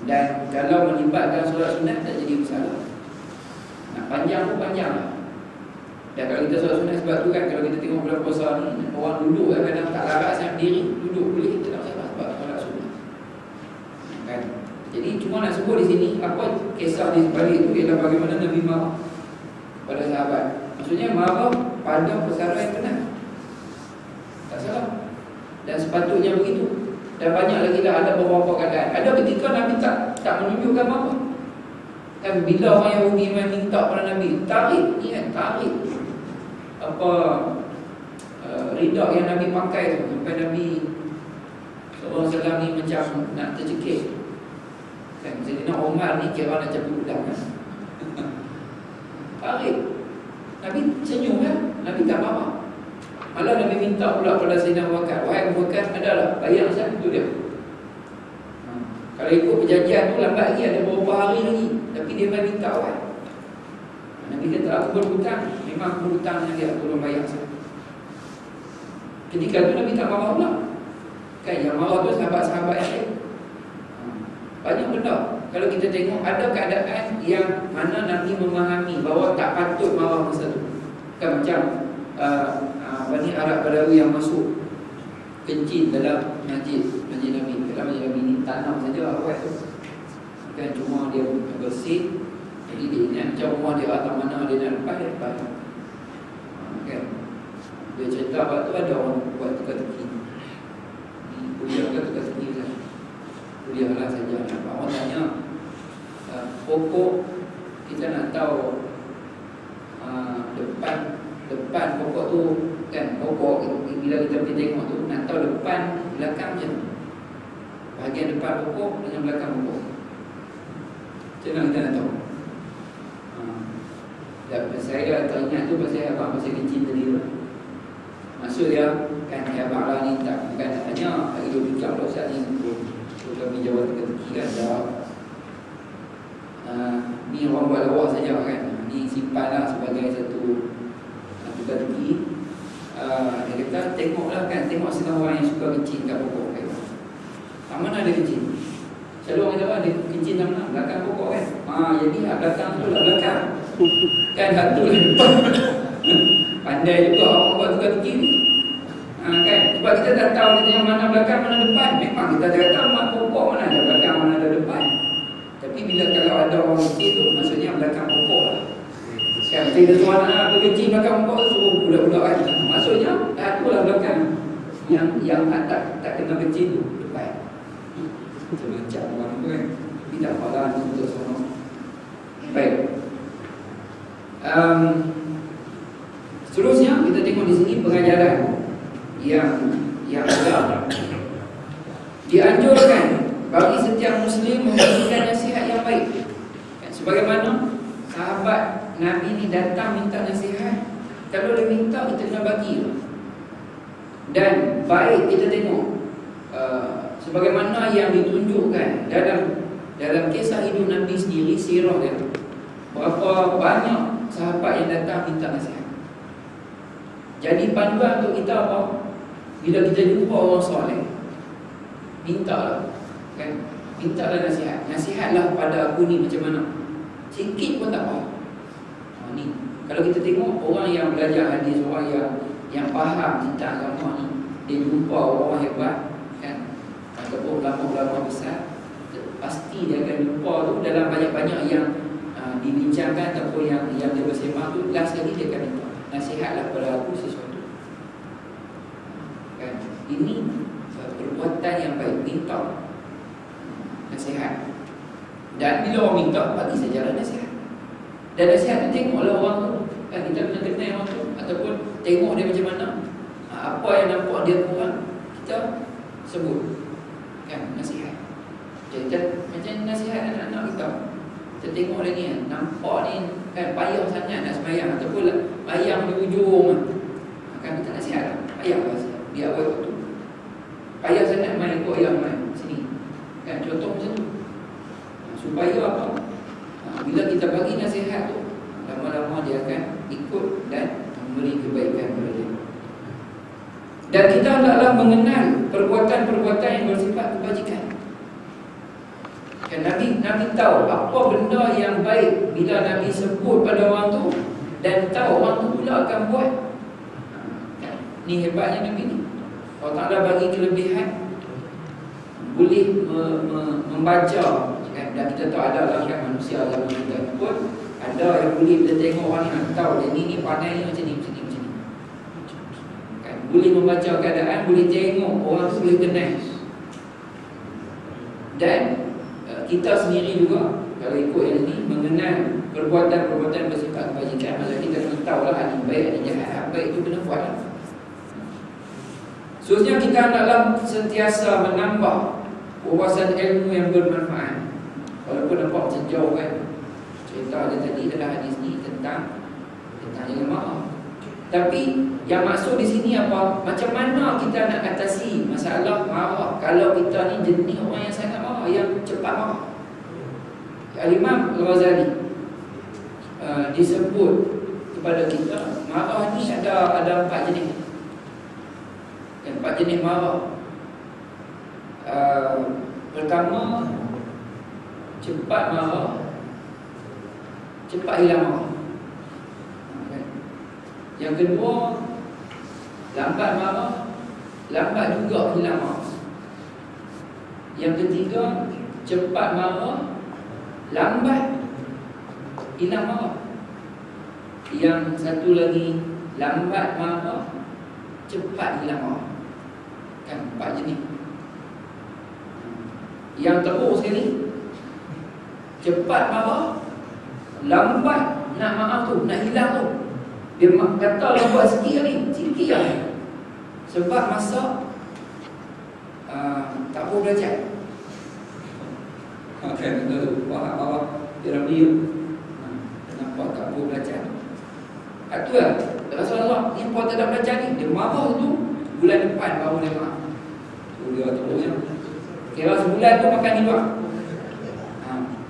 Speaker 1: Dan kalau melibatkan solat sunat tak jadi masalah. Nak panjang pun panjang lah. Dan kalau kita solat sunat, sebab tu kan kalau kita tengok bulan puasa ni, orang duduk kadang tak larat sangat berdiri, duduk boleh, kita tak masalah sebab solat sunat kan. Jadi cuma cuma nak sebut di sini apa kisah di sebalik itu ialah bagaimana Nabi marah pada sahabat. Maksudnya marah pada perkara yang benar, tak salah, dan sepatutnya begitu. Dan banyak lagi dah ada beberapa keadaan. Ada ketika Nabi tak menunjukkan apa. Kan bila orang Yahudi minta pada Nabi, tarik apa ridak yang Nabi pakai tu, sampai Nabi seorang selam ni macam nak tercekik. Kan Sayyidina Umar ni kira nak cabut udang kan. Tarik. Nabi senyum kan, Nabi tak marah. Malah Nabi minta pula pada Sayyidina Abu Bakar, wahai Abu Bakar, adalah bayar saya tu dia. Kalau ikut perjanjian tu lambat lagi, ada beberapa hari lagi, tapi dia minta wahai. Nabi kata, aku berhutang, memang aku berhutang dengan dia, tolong bayar saya. Ketika tu Nabi tak marah pula. Kan yang marah tu sahabat-sahabat yang lain. Banyak benda. Kalau kita tengok ada keadaan yang mana Nabi memahami bahawa tak patut marah masa tu. Kan macam Bani Arab Badawi yang masuk kencing dalam masjid Nabi. Dalam masjid Nabi ni tanam saja awal tu. Kan cuma dia bersih. Jadi dia ingat macam rumah dia atau mana dia nak lepas, dia lepas. Kan dia cerita waktu ada orang buat teka-teki. Kuliah ke teka-teki lah. Kuliah lah saja. Orang tanya pokok, kita nak tahu depan pokok tu kan, pokok bila kita pergi tengok tu nak tahu depan belakang je, bahagian depan pokok dengan belakang pokok. Macam mana kita nak tahu? Saya teringat tu pasal abang pasal kecil tadi tu. Maksud dia kan abang lah ni tak bukan nak tanya, lagi dia fikir pula Ustaz ni tu kami jawab teka-teki kan dah. Ni orang buat lawak saja kan. Ni simpan lah sebagai satu teka-teki. Dia kata tengoklah kan, tengok setengah orang yang suka kencing kat pokok kan. Tak mana ada kencing. Selalu orang kata ada kencing tak mana, belakang pokok kan. Jadi belakang tu lah belakang. Kan satu lepas. Pandai juga orang buat teka-teki ni. Kan sebab kita tak tahu dia mana belakang mana depan. Memang kita tak tahu mana pokok mana ada belakang mana ada depan. Tapi bila kalau ada orang kecil tu, maksudnya belakang pokok lah. Kan kita tuan apa kecil belakang pokok tu suruh budak-budak kan. Maksudnya itulah belakang yang tak kena kecil tu depan. Macam orang tu kan. Tapi tak apalah untuk semua. Baik. Seterusnya kita tengok di sini pengajaran yang ada. Dianjurkan bagi setiap Muslim memberikan nasihat yang baik. Sebagaimana sahabat Nabi ni datang minta nasihat, kalau dia minta kita kena bagi. Dan baik kita tengok sebagaimana yang ditunjukkan dalam kisah hidup Nabi sendiri, sirah dia, berapa banyak sahabat yang datang minta nasihat. Jadi panduan untuk kita apa? Bila kita jumpa orang soleh, mintalah kan, mintalah nasihat. Nasihatlah pada aku ni macam mana. Sikit pun tak apa. Ni kalau kita tengok orang yang belajar hadis, orang yang faham tentang agama ni, dia jumpa orang hebat kan, ataupun ulama-ulama besar, pasti dia akan jumpa tu dalam banyak-banyak yang dibincangkan ataupun yang dia bersembang tu, last sekali dia akan minta nasihatlah pada aku sesuatu kan. Ini perbuatan yang baik, minta nasihat. Dan bila orang minta, bagi sajalah nasihat. Dan nasihat tu tengoklah orang tu kan, kita kena kenal orang tu, ataupun tengok dia macam mana, apa yang nampak dia kurang, kita sebut kan, nasihat. Macam nasihat anak-anak kita, kita tengok dia ni nampak ni kan payah sangat nak sembahyang, ataupun bayang di ujung kan, kita nasihat lah, payahlah dia buat waktu, payah sangat main ikut ayam main sini kan, contoh macam tu. Supaya apa? Bila kita bagi nasihat tu, lama-lama dia akan ikut dan memberi kebaikan kepada dia. Dan kita hendaklah mengenal perbuatan-perbuatan yang bersifat kebajikan. Kan Nabi tahu apa benda yang baik bila Nabi sebut pada orang tu, dan tahu orang tu pula akan buat. Ni hebatnya Nabi ni. Allah Ta'ala bagi kelebihan, boleh membaca kan? Dan kita tahu ada lah kan manusia zaman kita pun ada yang boleh bila tengok orang ni tahu dia ni pandai ni macam ni. Kan? Boleh membaca keadaan, boleh tengok orang tu, boleh kenal. Dan kita sendiri juga kalau ikut yang ni mengenal perbuatan-perbuatan bersifat kebajikan, maka kita kena tahu lah ada baik ada jahat. Apa baik itu kena buat lah. Seterusnya kita hendaklah sentiasa menambah wawasan ilmu yang bermanfaat. Walaupun nampak macam jauh kan. Cerita dia tadi dalam hadis ni tentang jangan marah. Tapi yang maksud di sini apa? Macam mana kita nak atasi masalah marah kalau kita ni jenis orang yang sangat marah, yang cepat marah. Al-Imam Al-Ghazali disebut kepada kita marah ni ada 4 jenis. 4 jenis marah. Pertama, cepat marah, cepat hilang marah. Yang kedua, lambat marah, lambat juga hilang marah. Yang ketiga, cepat marah, lambat hilang marah. Yang satu lagi, lambat marah, cepat hilang marah. Kan 4 jenis. Yang teruk sekali, cepat marah, lambat nak maaf tu, nak hilang tu. Dia kata lambat sikit ni, sikit lah. Sebab masa tak boleh belajar. Kan benda tu, bawa dia dia nampak tak boleh belajar. Itu lah Rasulullah ni puan tak ada belajar ni. Dia marah tu bulan depan baru dia maaf. Tu dia terusnya kira sebulan tu makan di luar.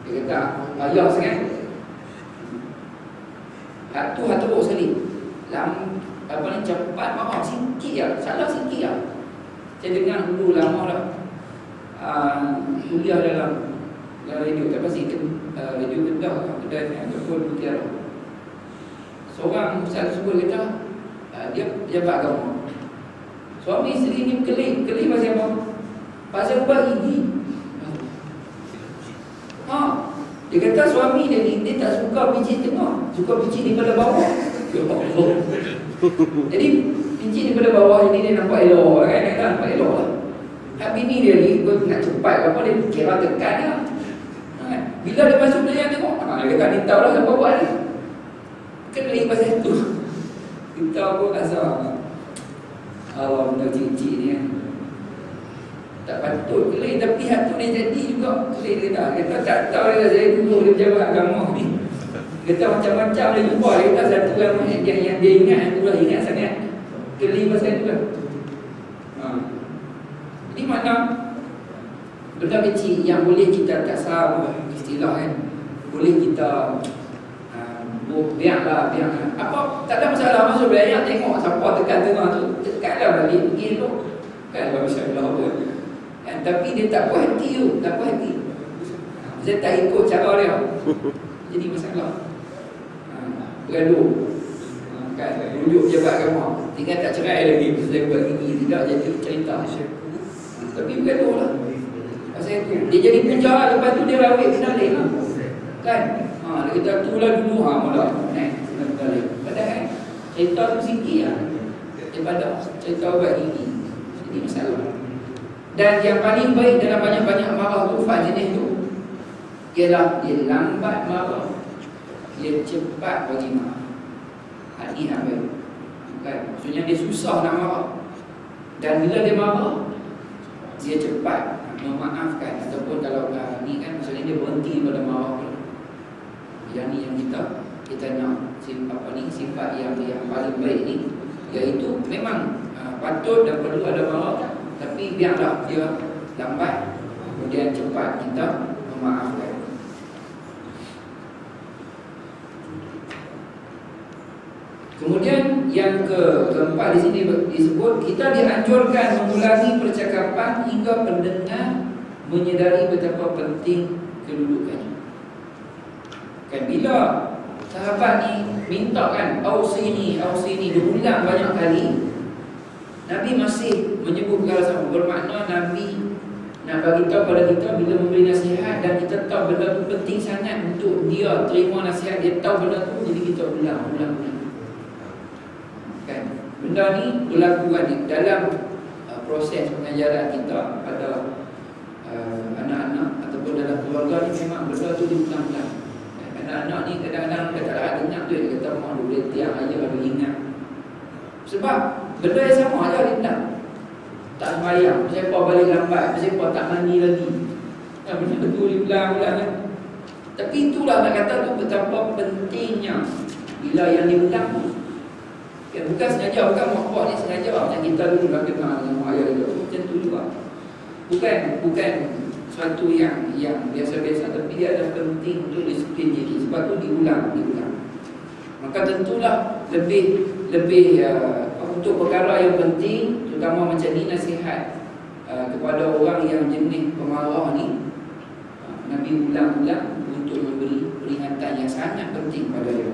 Speaker 1: Dia kata payah sangat. Tu teruk sekali. Apa ni cepat marah sikit lah, salah sikit lah. Saya dengar dulu lama dah kuliah dalam radio, tak pasti radio Kedah dan ataupun Mutiara. Seorang ustaz sebut kata dia jabat agama. Suami isteri ni kelih pasal apa? Pasal ubah gigi. Dia kata suami dia ni dia tak suka pijit tengah, suka pijit daripada bawah. Jadi pijit daripada bawah ni dia nampak elok kan? Dia nampak elok lah. Hak bini dia ni nak cepat apa dia kira tekan dia. Bila dia masuk dia tengok, dia kata ni tahu lah siapa buat ni. Kelih pasal tu. Kita pun rasa Allah benda cik-cik ni kan. Tak patut kelih, tapi hak tu dia jadi juga kelih dia tak. Dia kata tak tahu dia saya dulu dia berjawab agama ni. Dia kata macam-macam dia jumpa. Dia kata satu yang dia ingat, itulah ingat sangat kelih pasal tu lah. Jadi mana benda kecil yang boleh kita tak salah istilah kan, boleh kita biarlah. Apa tak ada masalah masuk belajar tengok siapa tekan tengah tu, tekanlah balik pergi tu. Kan masalah apa. Kan tapi dia tak puas hati tu, tak puas hati. Dia tak ikut cara dia. Jadi masalah. Bergaduh. Kan rujuk jabat agama. Tinggal tak cerai lagi pasal buat gigi, tidak jadi cerita. Tapi bergaduh lah. Pasal itu dia jadi penjara, lepas tu dia rawit kenalin lah. Kan? Dia kata tu lah dulu mula padahal cerita tu sikit lah daripada cerita ubat gigi. Jadi masalah. Dan yang paling baik dalam banyak-banyak marah tu, 4 jenis tu, ialah dia lambat marah, dia cepat bagi marah. Ini yang baik. Kan? Maksudnya dia susah nak marah. Dan bila dia marah, dia cepat memaafkan. Ataupun kalau ni kan maksudnya dia berhenti pada marah. Yang ni yang kita nak sifat yang paling baik ni, iaitu memang patut dan perlu ada marah, tapi biarlah dia lambat, kemudian cepat kita memaafkan. Kemudian yang keempat di sini disebut kita dianjurkan mengulangi percakapan hingga pendengar menyedari betapa penting kedudukannya. Kan bila sahabat ni minta kan ausini diulang banyak kali, Nabi masih menyebut perkara sama, bermakna Nabi nak bagi tahu pada kita bila memberi nasihat dan kita tahu benda tu penting sangat untuk dia terima nasihat, dia tahu benda tu, jadi kita ulang. Kan? Benda ni berlaku kan dalam proses pengajaran kita pada anak-anak ataupun dalam keluarga ni, memang benda tu diulang-ulang. Anak-anak ni kadang-kadang dia tak ada dengar tu, dia kata mak boleh tiang aja kalau ingat. Sebab benda yang sama aja dia tak sembahyang, siapa balik lambat, siapa tak mandi lagi. Benda tu diulang-ulang kan. Tapi itulah nak kata tu betapa pentingnya bila yang diulang tu. Bukan sengaja, bukan mak buat ni sengaja. Macam kita dulu dah kenal dengan mak ayah dulu, macam tu juga. Bukan sesuatu yang biasa-biasa, tapi dia ada penting untuk disiplin diri. Sebab tu diulang. Maka tentulah lebih untuk perkara yang penting, terutama macam ni, nasihat kepada orang yang jenis pemarah ni, Nabi ulang-ulang untuk memberi peringatan yang sangat penting pada dia.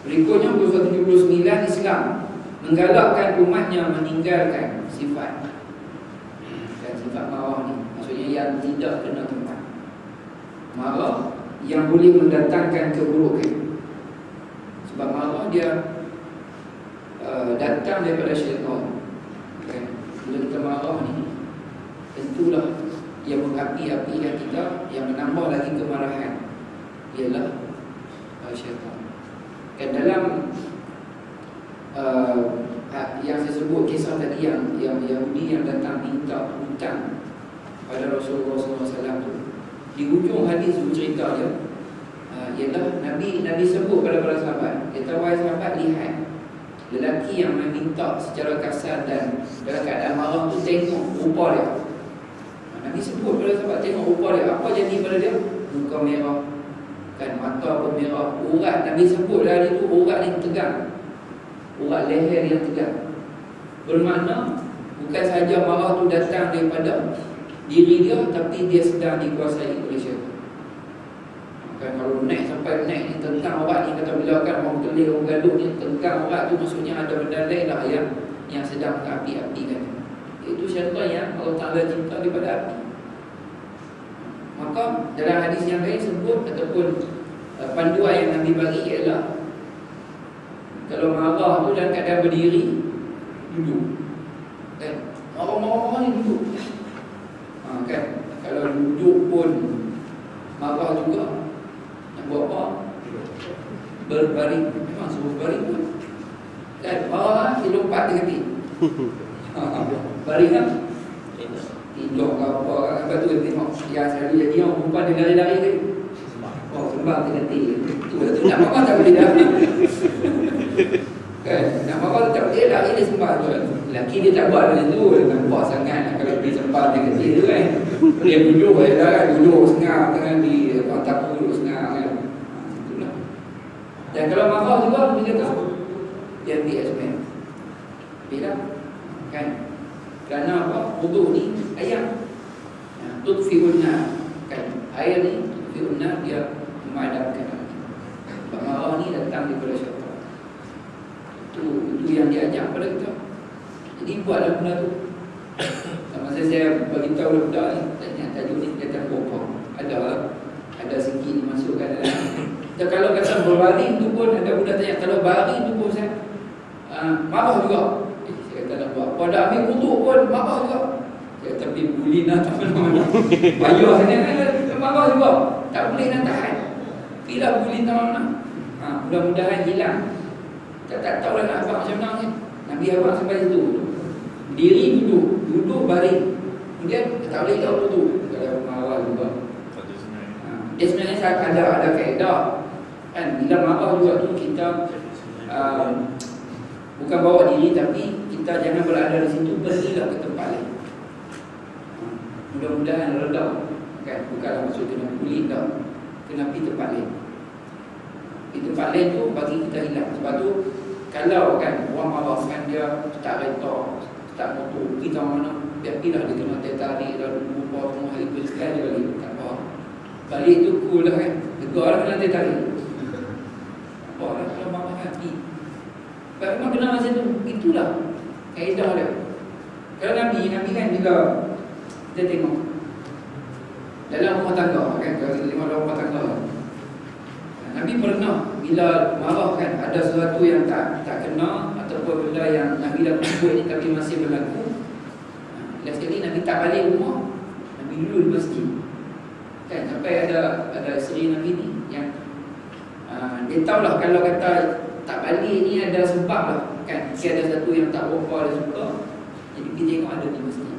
Speaker 1: Berikutnya pasal 79, Islam menggalakkan umatnya meninggalkan sifat marah ni. Maksudnya yang tidak kena tempat. Marah yang boleh mendatangkan keburukan. Sebab marah dia datang daripada syaitan. Okay. Bila kita marah ni, tentulah dia mengapi-apikan kita, yang menambah lagi kemarahan ialah syaitan. Dan dalam yang saya sebut kisah tadi, yang Yahudi yang datang minta hutang pada Rasulullah SAW tu, di hujung hadis tu cerita dia ialah Nabi sebut pada para sahabat, kata wahai sahabat, lihat lelaki yang meminta secara kasar dan dalam keadaan marah tu, tengok rupa dia. Nabi sebut pada sahabat, tengok rupa dia, apa jadi pada dia? Muka merah, kan, mata pun merah, urat. Nabi sebut dari itu urat yang tegang, urat leher yang tegang. Bermakna bukan sahaja marah tu datang daripada diri dia, tapi dia sedang dikuasai oleh syaitan. Kan kalau sampai naik ni tentang urat ni, kata bila kan orang kelih, orang gaduh ni tentang urat tu, maksudnya ada benda lain lah yang sedang mengapi-apikan. Itu syaitan yang Allah Ta'ala cinta daripada api. Maka dalam hadis yang lain sebut ataupun panduan yang Nabi bagi ialah kalau marah tu dalam keadaan berdiri, duduk. Kan? Marah-marah ni duduk. Kan? Kalau duduk pun marah juga, nak buat apa? Berbaring. Memang suruh baring pun. Kan? Marah, dia lompat dia kata. Baring kan? Tidur ke apa. Lepas tu dia tengok yang selalu jadi orang perempuan dia lari-lari ke. Oh, sembang dia kata. Tu nak marah tak boleh dah. Kan? Nak marah tak boleh, lari dia sembang tu. Lelaki dia tak buat macam tu. Dia nampak sangat kalau dia sembang dia kata tu kan. Dia duduk kan. Duduk sengah kan. Di takut duduk sengah kan. Itulah. Dan kalau marah juga dia kata dia ambil asmen. Bila? Kan? Kerana apa? Wudu ni ayam. Tudfi'un nar. Kan? Air ni tudfi'un nar, dia memadamkan api. Sebab marah ni datang daripada syaitan. Itu yang diajak pada kita. Jadi buatlah benda tu. Masa saya beritahu budak ni, tanya tajuk ni kata pokok. Ada sikit dimasukkan dalam. Dan kalau kata berbaring tu pun ada budak tanya, kalau baring tu pun saya marah juga. Saya kata nak buat. Pada ambil wudu pun marah juga. Saya kata pergi bully nak tak mana-mana. Payah sangat marah juga. Tak boleh nak tahan. Bila bully tak mana. Mudah-mudahan hilang. Kita tak tahu lah nak abang macam mana kan. Nabi abang sampai situ. Diri duduk baring. Kemudian tak boleh tahu duduk. Kalau marah juga. Dia sebenarnya ada kaedah. Kan bila marah juga tu kita bukan bawa diri, tapi kita jangan berada di situ, pergilah ke tempat lain. Mudah-mudahan reda. Kan bukanlah maksud kena kulit dah. Kena pergi tempat lain. Di tempat lain tu bagi kita hilang. Sebab tu kalau kan orang marah kan dia tak reta, tak motor, pergi ke mana, biar pergilah dia kena tarik lalu lupa semua hari tu sekali dia balik. Tak apa. Balik tu cool lah kan. Tegur lah kena tarik. Apa lah kalau marah hati. Memang kena macam tu. Itulah kaedah dia. Kalau Nabi kan bila Kita tengok dalam rumah tangga kan, kalau kita tengok dalam rumah tangga, Nabi pernah bila marah kan, ada sesuatu yang tak kena ataupun benda yang Nabi dah buat ni tapi masih berlaku. Last sekali Nabi tak balik rumah, Nabi dulu di masjid kan, sampai ada isteri Nabi ni yang dia tahulah kalau kata tak balik ni ada sebab lah kan, mesti ada satu yang tak berapa dia suka, jadi pergi tengok ada di masjid.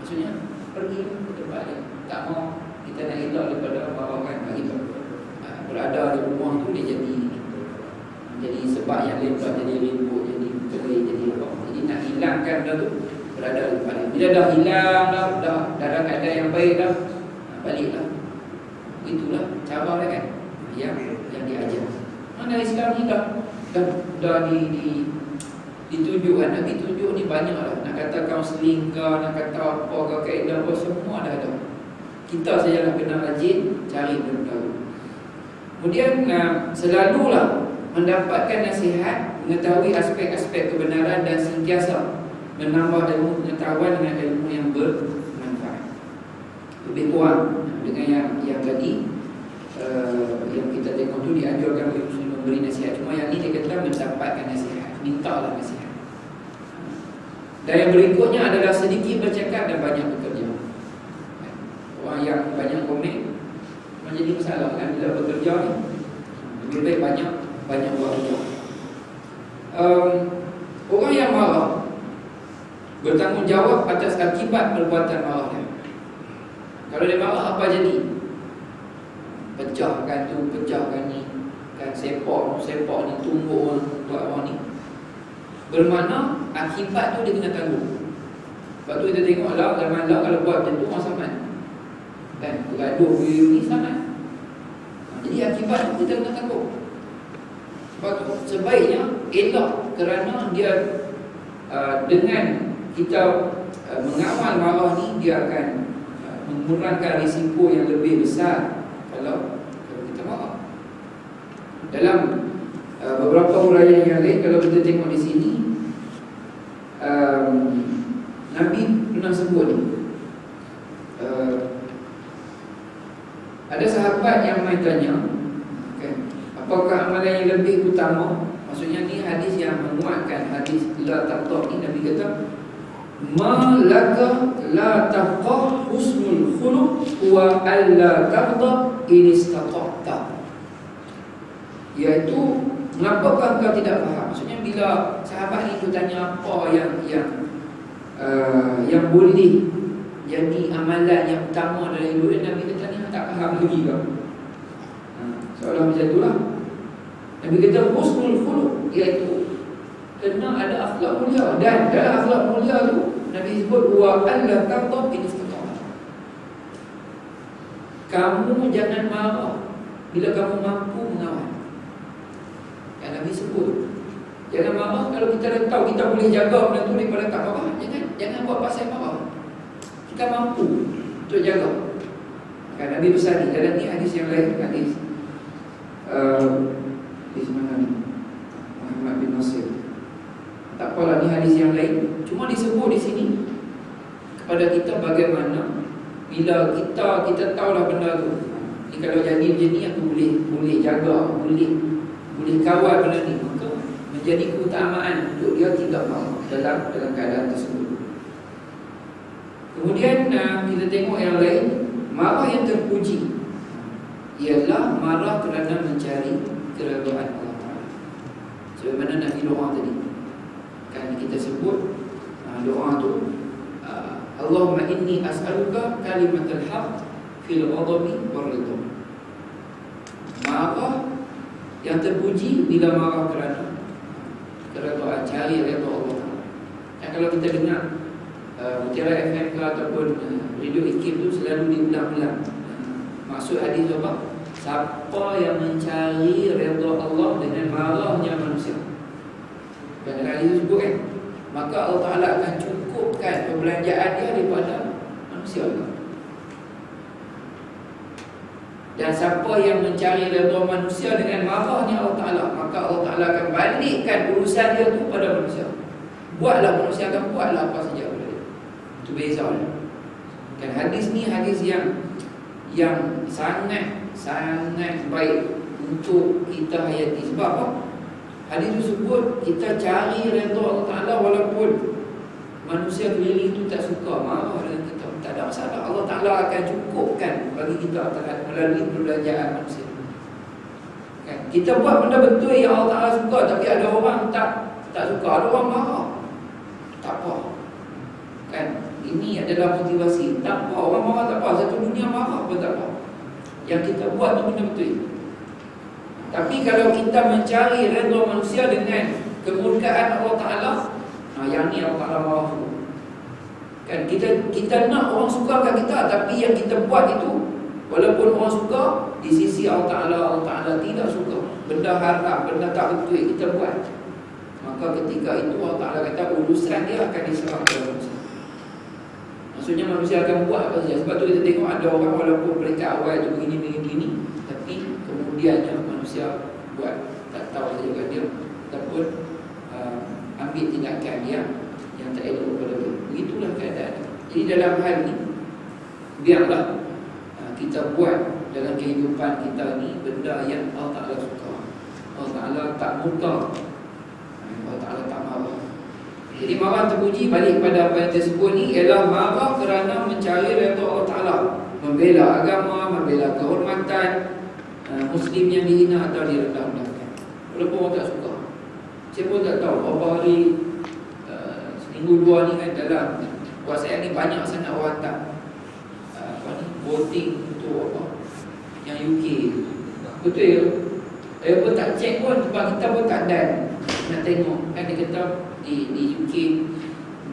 Speaker 1: Maksudnya pergi ke tempat dia, tak mau kita nak elak daripada marah kan, bagi berada di rumah tu dia jadi sebab yang lepas, jadi ribut, jadi kering, jadi apa. Jadi nak hilangkan benda tu, berada di tempat dia. Bila dah hilang dah dalam keadaan yang baik dah, baliklah. Itulah cara dia kan, yang diajar. Mana Islam ni dah ditunjukkan. Nabi tunjuk ni banyak lah. Nak kata kaunseling ke, nak kata apa ke, kaedah apa, semua dah ada. Kita sajalah kena rajin cari benda. Kemudian selalulah mendapatkan nasihat, mengetahui aspek-aspek kebenaran dan sentiasa menambah ilmu pengetahuan dengan ilmu yang bermanfaat. Lebih kurang dengan yang tadi yang kita tengok tu dianjurkan oleh Muslim memberi nasihat. Cuma yang ni dia kata mendapatkan nasihat, mintalah nasihat. Dan yang berikutnya adalah sedikit bercakap dan banyak bekerja. Orang yang banyak komen menjadi masalah kan bila bekerja ni. Lebih baik banyak buat kerja. Orang yang marah bertanggungjawab atas akibat perbuatan marah dia. Kalau dia marah apa jadi? Pecahkan tu, pecahkan ni, kan sepak ni, tumbuk buat orang ni. Bermakna akibat tu dia kena tanggung. Sebab tu kita tengok lah zaman kalau buat macam tu orang saman kan, bergaduh ni saman. Jadi akibat tu kita kena tanggung. Sebab tu sebaiknya elak, kerana dia dengan kita mengawal marah ni, dia akan mengurangkan risiko yang lebih besar kalau kita marah. Dalam beberapa huraian yang lain, kalau kita tengok di sini, Nabi pernah sebut ni, ada sahabat yang mai tanya, okay, apakah amalan yang lebih utama? Maksudnya ni hadis yang menguatkan hadis la taqta ni. Nabi kata, ma laka la taqah husnul khuluq wa alla taqta in istata'ta. Iaitu, mengapakah kau tidak faham? Maksudnya bila sahabat ni tu tanya apa yang boleh jadi amalan yang utama dalam hidup dia, Nabi kata ni tak faham lagi kau. Soalan macam itulah. Nabi kata husnul khuluq, iaitu kena ada akhlak mulia. Dan dalam akhlak mulia tu Nabi sebut wa alla taqta in istata'ta. Kamu jangan marah bila kamu mampu mengawal. Yang Nabi sebut, jangan marah kalau kita dah tahu kita boleh jaga benda tu daripada tak marah. Jangan buat pasal marah. Kita mampu untuk jaga. Kan Nabi pesan ni. Dalam ni hadis yang lain, hadis di mana ni? Muhammad bin Nasir. Tak apalah, ni hadis yang lain. Cuma disebut di sini kepada kita bagaimana bila kita tahulah benda tu. Ni kalau jadi macam ni, aku boleh jaga, boleh kawal benda ni, maka menjadi keutamaan untuk dia tidak marah dalam keadaan tersebut. Kemudian kita tengok yang lain, marah yang terpuji ialah marah kerana mencari keredaan Allah Ta'ala. Sebagaimana Nabi doa tadi, kan kita sebut doa tu, Allahumma inni as'aluka kalimatul haq fil ghadabi wal ridha. Marah yang terpuji bila marah kerana keredaan, cari redha Allah Ta'ala. Dan kalau kita dengar Mutiara FM ke ataupun radio IKIM tu selalu diulang-ulang. Maksud hadis apa? Siapa yang mencari redha Allah dengan marahnya manusia. Dan dalam hadis sebut kan, maka Allah Ta'ala akan cukupkan perbelanjaan dia daripada manusia. Dan siapa yang mencari redha manusia dengan marahnya Allah Ta'ala, maka Allah Ta'ala akan balikkan urusan dia tu pada manusia. Buatlah, manusia akan buatlah apa saja. Itu beza. Dan hadis ni hadis yang sangat baik untuk kita hayati. Sebab apa? Hadis itu sebut kita cari redha Allah Ta'ala walaupun manusia keliling itu tak suka, marah dengan kita, tak ada masalah. Allah Ta'ala akan cukupkan bagi kita melalui perbelanjaan manusia. Kan? Kita buat benda betul yang Allah Ta'ala suka, tapi ada orang tak suka, ada orang marah, tak apa. Kan? Ini adalah motivasi. Tak apa, orang marah tak apa, satu dunia marah pun tak apa. Yang kita buat tu benda betul. Tapi kalau kita mencari redha manusia dengan kemurkaan Allah Ta'ala, yang ni Allah Ta'ala marah. Kan kita nak orang sukakan kita, tapi yang kita buat itu walaupun orang suka, di sisi Allah Ta'ala tidak suka. Benda haram, benda tak betul kita buat. Maka ketika itu Allah Ta'ala kata urusan dia akan diserahkan kepada manusia. Maksudnya manusia akan buat apa saja. Sebab tu kita tengok ada orang walaupun mereka awal tu begini, tapi kemudiannya manusia buat tak tahu saja kat dia, ataupun ambil tindakan yang tak elok pada dia. Begitulah keadaan. Jadi dalam hal ni, biarlah kita buat dalam kehidupan kita ni benda yang Allah Ta'ala suka. Allah Ta'ala tak murka, Allah Ta'ala tak marah. Jadi marah terpuji balik kepada apa yang tersebut ni ialah marah kerana mencari redha Allah Ta'ala, membela agama, membela kehormatan Muslim yang dihina atau direndah-rendahkan, walaupun orang tak suka. Saya pun tak tahu berapa hari, seminggu dua ni kan, dalam puasa ni banyak sangat orang tak voting untuk apa yang UK. Betul ya? Saya pun tak check pun, sebab kita pun tak dan nak tengok. Kan dia kata di UK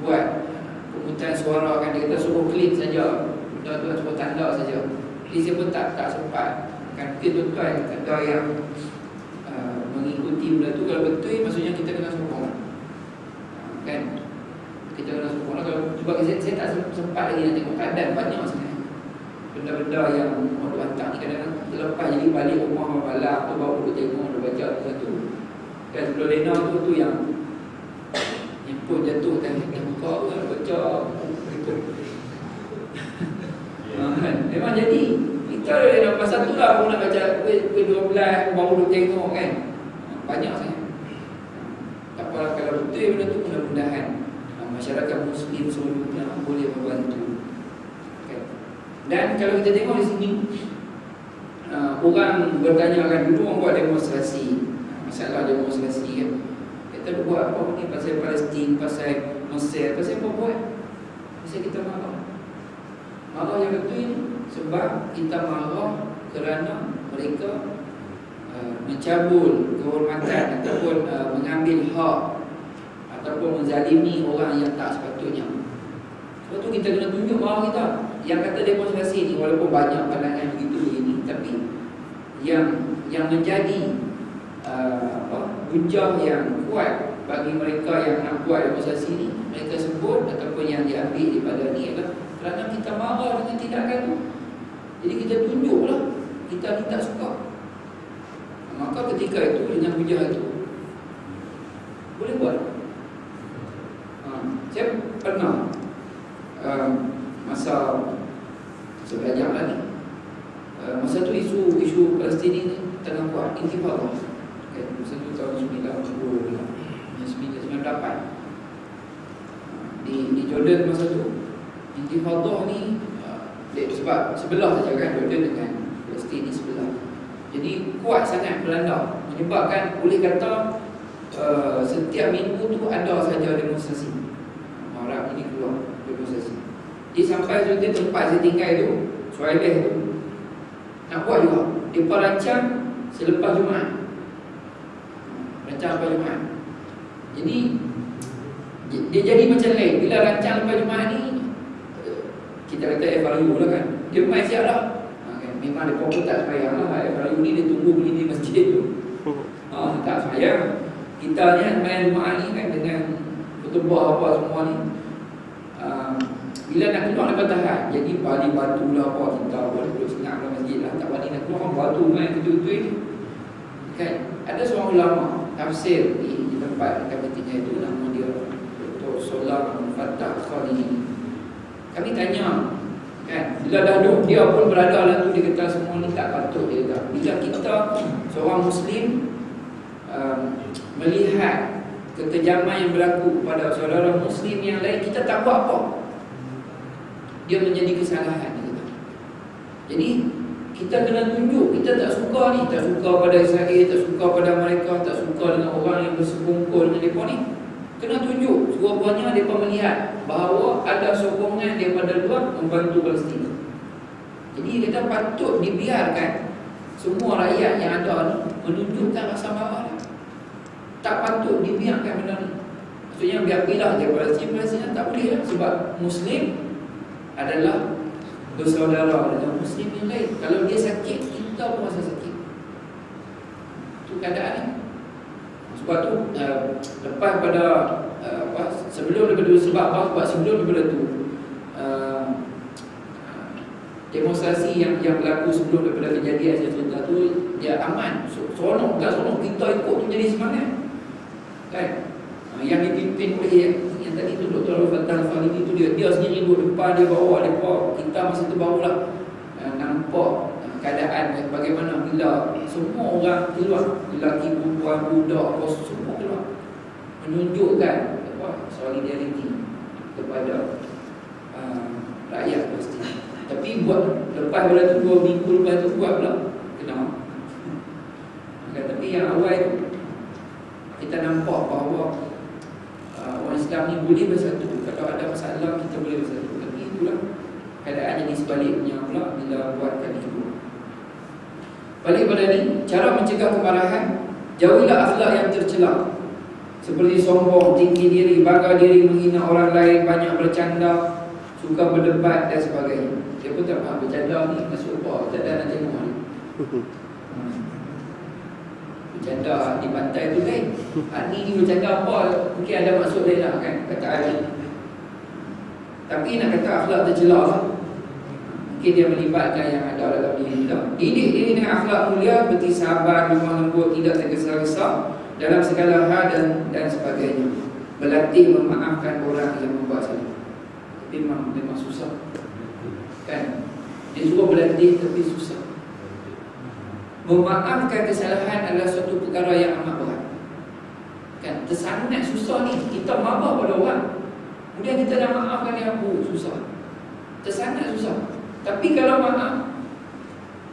Speaker 1: buat pemungutan suara, kan dia kata suruh klik saja, benda tu suruh tanda saja. Jadi saya pun tak sempat. Kan mungkin tuan-tuan ada yang mengikuti benda tu. Kalau betul, maksudnya kita kena sokong. Kan kita kena sokong. Sebab saya tak sempat lagi nak tengok keadaan banyak sangat benda-benda yang orang hantar ni. Kadang-kadang terlepas, jadi balik rumah malam tu baru duduk tengok, duduk baca satu. Dan sebelum lena tu yang pun jatuh dan buka tu kan, baca ikut. Memang jadi kita dalam masa tu lah baru nak baca P12, baru duduk tengok kan. Banyak sangat. Tak apalah, kalau betul benda tu, mudah-mudahan masyarakat Muslim seluruhnya boleh membantu. Dan kalau kita tengok di sini, orang bertanya kan, dulu orang buat demonstrasi, masalah demonstrasi kan, kita buat apa ni pasal Palestin, pasal Mesir, pasal apa buat? Pasal kita marah. Marah yang betul sebab kita marah kerana mereka mencabul kehormatan ataupun mengambil hak ataupun menzalimi orang yang tak sepatutnya. Sebab tu kita kena tunjuk marah kita. Yang kata demonstrasi ni, walaupun banyak pandangan begitu tapi yang menjadi hujah yang kuat bagi mereka yang nak buat demonstrasi ni, mereka sebut ataupun yang diambil daripada ni adalah kerana kita marah dengan tindakan tu. Jadi kita tunjuklah kita ni tak suka. Maka ketika itu dengan hujah itu boleh buat. Saya pernah masa saya belajar lah ni, masa tu isu Palestin ni tengah buat intifadah. Masa tu tahun 98 di Jordan masa tu intifadah ni, sebab sebelah saja kan, Jordan dengan Palestin ni sebelah. Jadi kuat sangat melanda, menyebabkan boleh kata setiap minggu tu ada saja demonstrasi. Malam ini keluar demonstrasi. Jadi sampai di tempat saya tinggal tu, Suhaileh tu, nak buat juga. Dia rancang selepas Jumaat. Rancang lepas Jumaat. Jadi dia jadi macam lain. Bila rancang lepas Jumaat ni, kita kata FRU lah kan, dia main siap dah. Memang dia pun tak sayang lah. FRU ni dia tunggu beli di masjid tu. Tak sayang. Kita ni main Jumaat ni kan, dengan bertebak apa semua ni, bila nak keluar lepas tahan, jadi balik batu lah apa, kita boleh duduk senang dalam masjid lah. Tak balik nak keluar batu main ketul-ketul ni kan. Ada seorang ulama tafsir di tempat kami tinggal itu, nama dia Dr. Solam Fattah Khalili. Kami tanya Kan? Bila dah duduk, dia pun berada dalam tu, dia kata semua ni tak patut, dia kata. Bila kita seorang Muslim melihat kekejaman yang berlaku pada saudara Muslim yang lain, kita tak buat apa, dia menjadi kesalahan, dia kata. Jadi kita kena tunjuk, kita tak suka ni, tak suka pada Israel, tak suka pada mereka, tak suka dengan orang yang bersekongkol dengan mereka ni. Kena tunjuk, rupanya mereka melihat bahawa ada sokongan daripada luar membantu Palestin. Jadi kita patut dibiarkan semua rakyat yang ada ni menunjukkan rasa marah. Tak patut dibiarkan benda ni. Maksudnya biar-biar je Palestin tak boleh lah. Sebab Muslim adalah bersaudara dengan Muslim yang lain. Kalau dia sakit, kita pun rasa sakit. Itu keadaan ni. Sebab tu lepas pada sebelum daripada tu demonstrasi yang berlaku sebelum daripada kejadian saya cerita tu, dia aman, seronok kita ikut tu jadi semangat kan. Yang dipimpin oleh yang tadi tu Dr. Al-Fatah Al-Falidi tu, dia sendiri duduk depan, dia bawa kita masa tu barulah nampak keadaan bagaimana bila semua orang keluar, lelaki, perempuan, budak, semua keluar menunjukkan solidariti kepada rakyat Palestin. Tapi buat lepas pada tu 2 minggu lepas tu buat pula kena. Tapi yang awal tu kita nampak bahawa orang Islam ni boleh bersatu. Kalau ada masalah kita boleh bersatu. Tapi itulah keadaan jadi sebaliknya pula bila buatkan itu. Balik pada ni, cara mencegah kemarahan, jauhilah akhlak yang tercela seperti sombong, tinggi diri, bangga diri, menghina orang lain, banyak bercanda, suka berdebat dan sebagainya. Dia pun tak faham bercanda ni masuk apa, bercanda nak tengok ni. Bercanda di pantai tu kan, hari ni bercanda apa, mungkin ada maksud lain lah kan, kata hari. Tapi nak kata akhlak tercela lah, mungkin dia melibatkan yang ada dalam diri kita. Didik diri dengan akhlak mulia, berarti sabar, lemah lembut, tidak tergesa-gesa dalam segala hal dan sebagainya. Berlatih memaafkan orang yang membuat salah. Memang susah kan. Dia suruh berlatih tapi susah. Memaafkan kesalahan adalah suatu perkara yang amat berat kan. Tersangat susah ni. Kita marah pada orang, kemudian kita dah maafkan dia, susah. Tersangat susah. Tapi kalau maaf,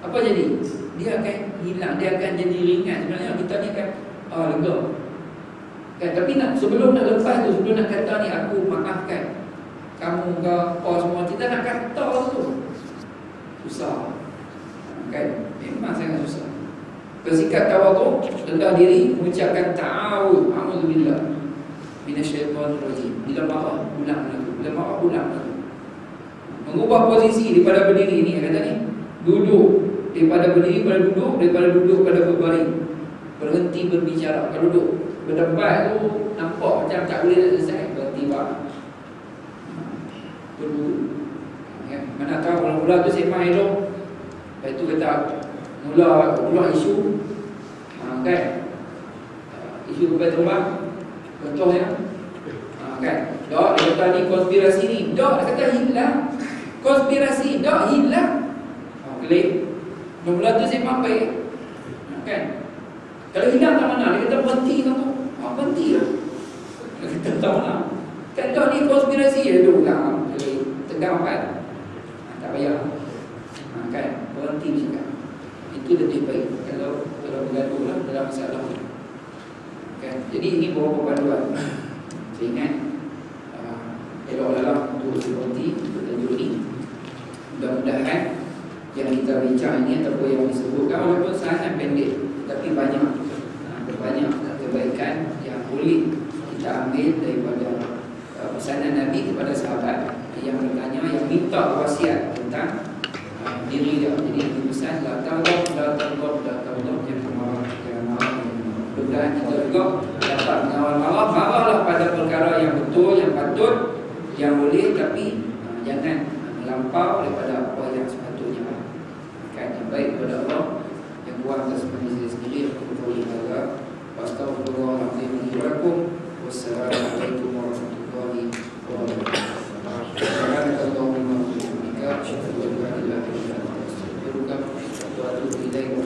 Speaker 1: apa jadi? Dia akan hilang, dia akan jadi ringan. Sebenarnya kita ni kan lega kan. Tapi sebelum nak lepas tu, sebelum nak kata ni aku maafkan kamu ke apa semua, kita nak kata tu susah kan. Memang sangat susah. Bersikap tawaduk, rendah diri, mengucapkan ta'awud, a'udzubillah minasyaitonir rajim. Bila marah ulang lagi, bila marah ulang lagi. Mengubah posisi daripada berdiri ni, kata ni duduk daripada berdiri pada duduk, daripada duduk pada berbaring, berhenti berbicara. Kalau duduk berdebat tu nampak macam tak boleh nak selesai, berhenti bang, berduduk ya. Mana tahu mula-mula tu sembang elok, lepas tu kata mula isu kan, isu berbeza terbang contohnya kan. Tak, dia kata ni konspirasi ni, tak, dia kata hilang konspirasi, tak, hilang klik. Mula tu sembang baik kan. Kalau hilang tak mana, dia kata berhenti kan tu, berhenti lah. Dia kata tak mana, kata ni konspirasi, dia duduk ulang tegang kan, tak payah kan, berhenti sikap. Itu lebih baik kalau bergaduh lah dalam masalah kan. Jadi ini beberapa panduan. Saya ingat elok dalam untuk seperti tajuk ini. Mudah-mudahan yang kita bincang ini ataupun yang disebutkan walaupun sangat pendek, tapi banyak kebaikan yang boleh kita ambil daripada pesanan Nabi kepada sahabat yang bertanya, yang minta wasiat tentang diri dia. Jadi pesan la tawab yang kemarah, jangan marah. Mudah-mudahan kita juga dapat mengawal marahlah pada perkara yang betul, yang patut, yang boleh, tapi jangan melampau daripada apa yang sepatutnya kan. Yang baik kepada Allah, yang kurang atas diri sendiri. Aku boleh jaga. Wassalamualaikum warahmatullahi wabarakatuh. atubu ilaik.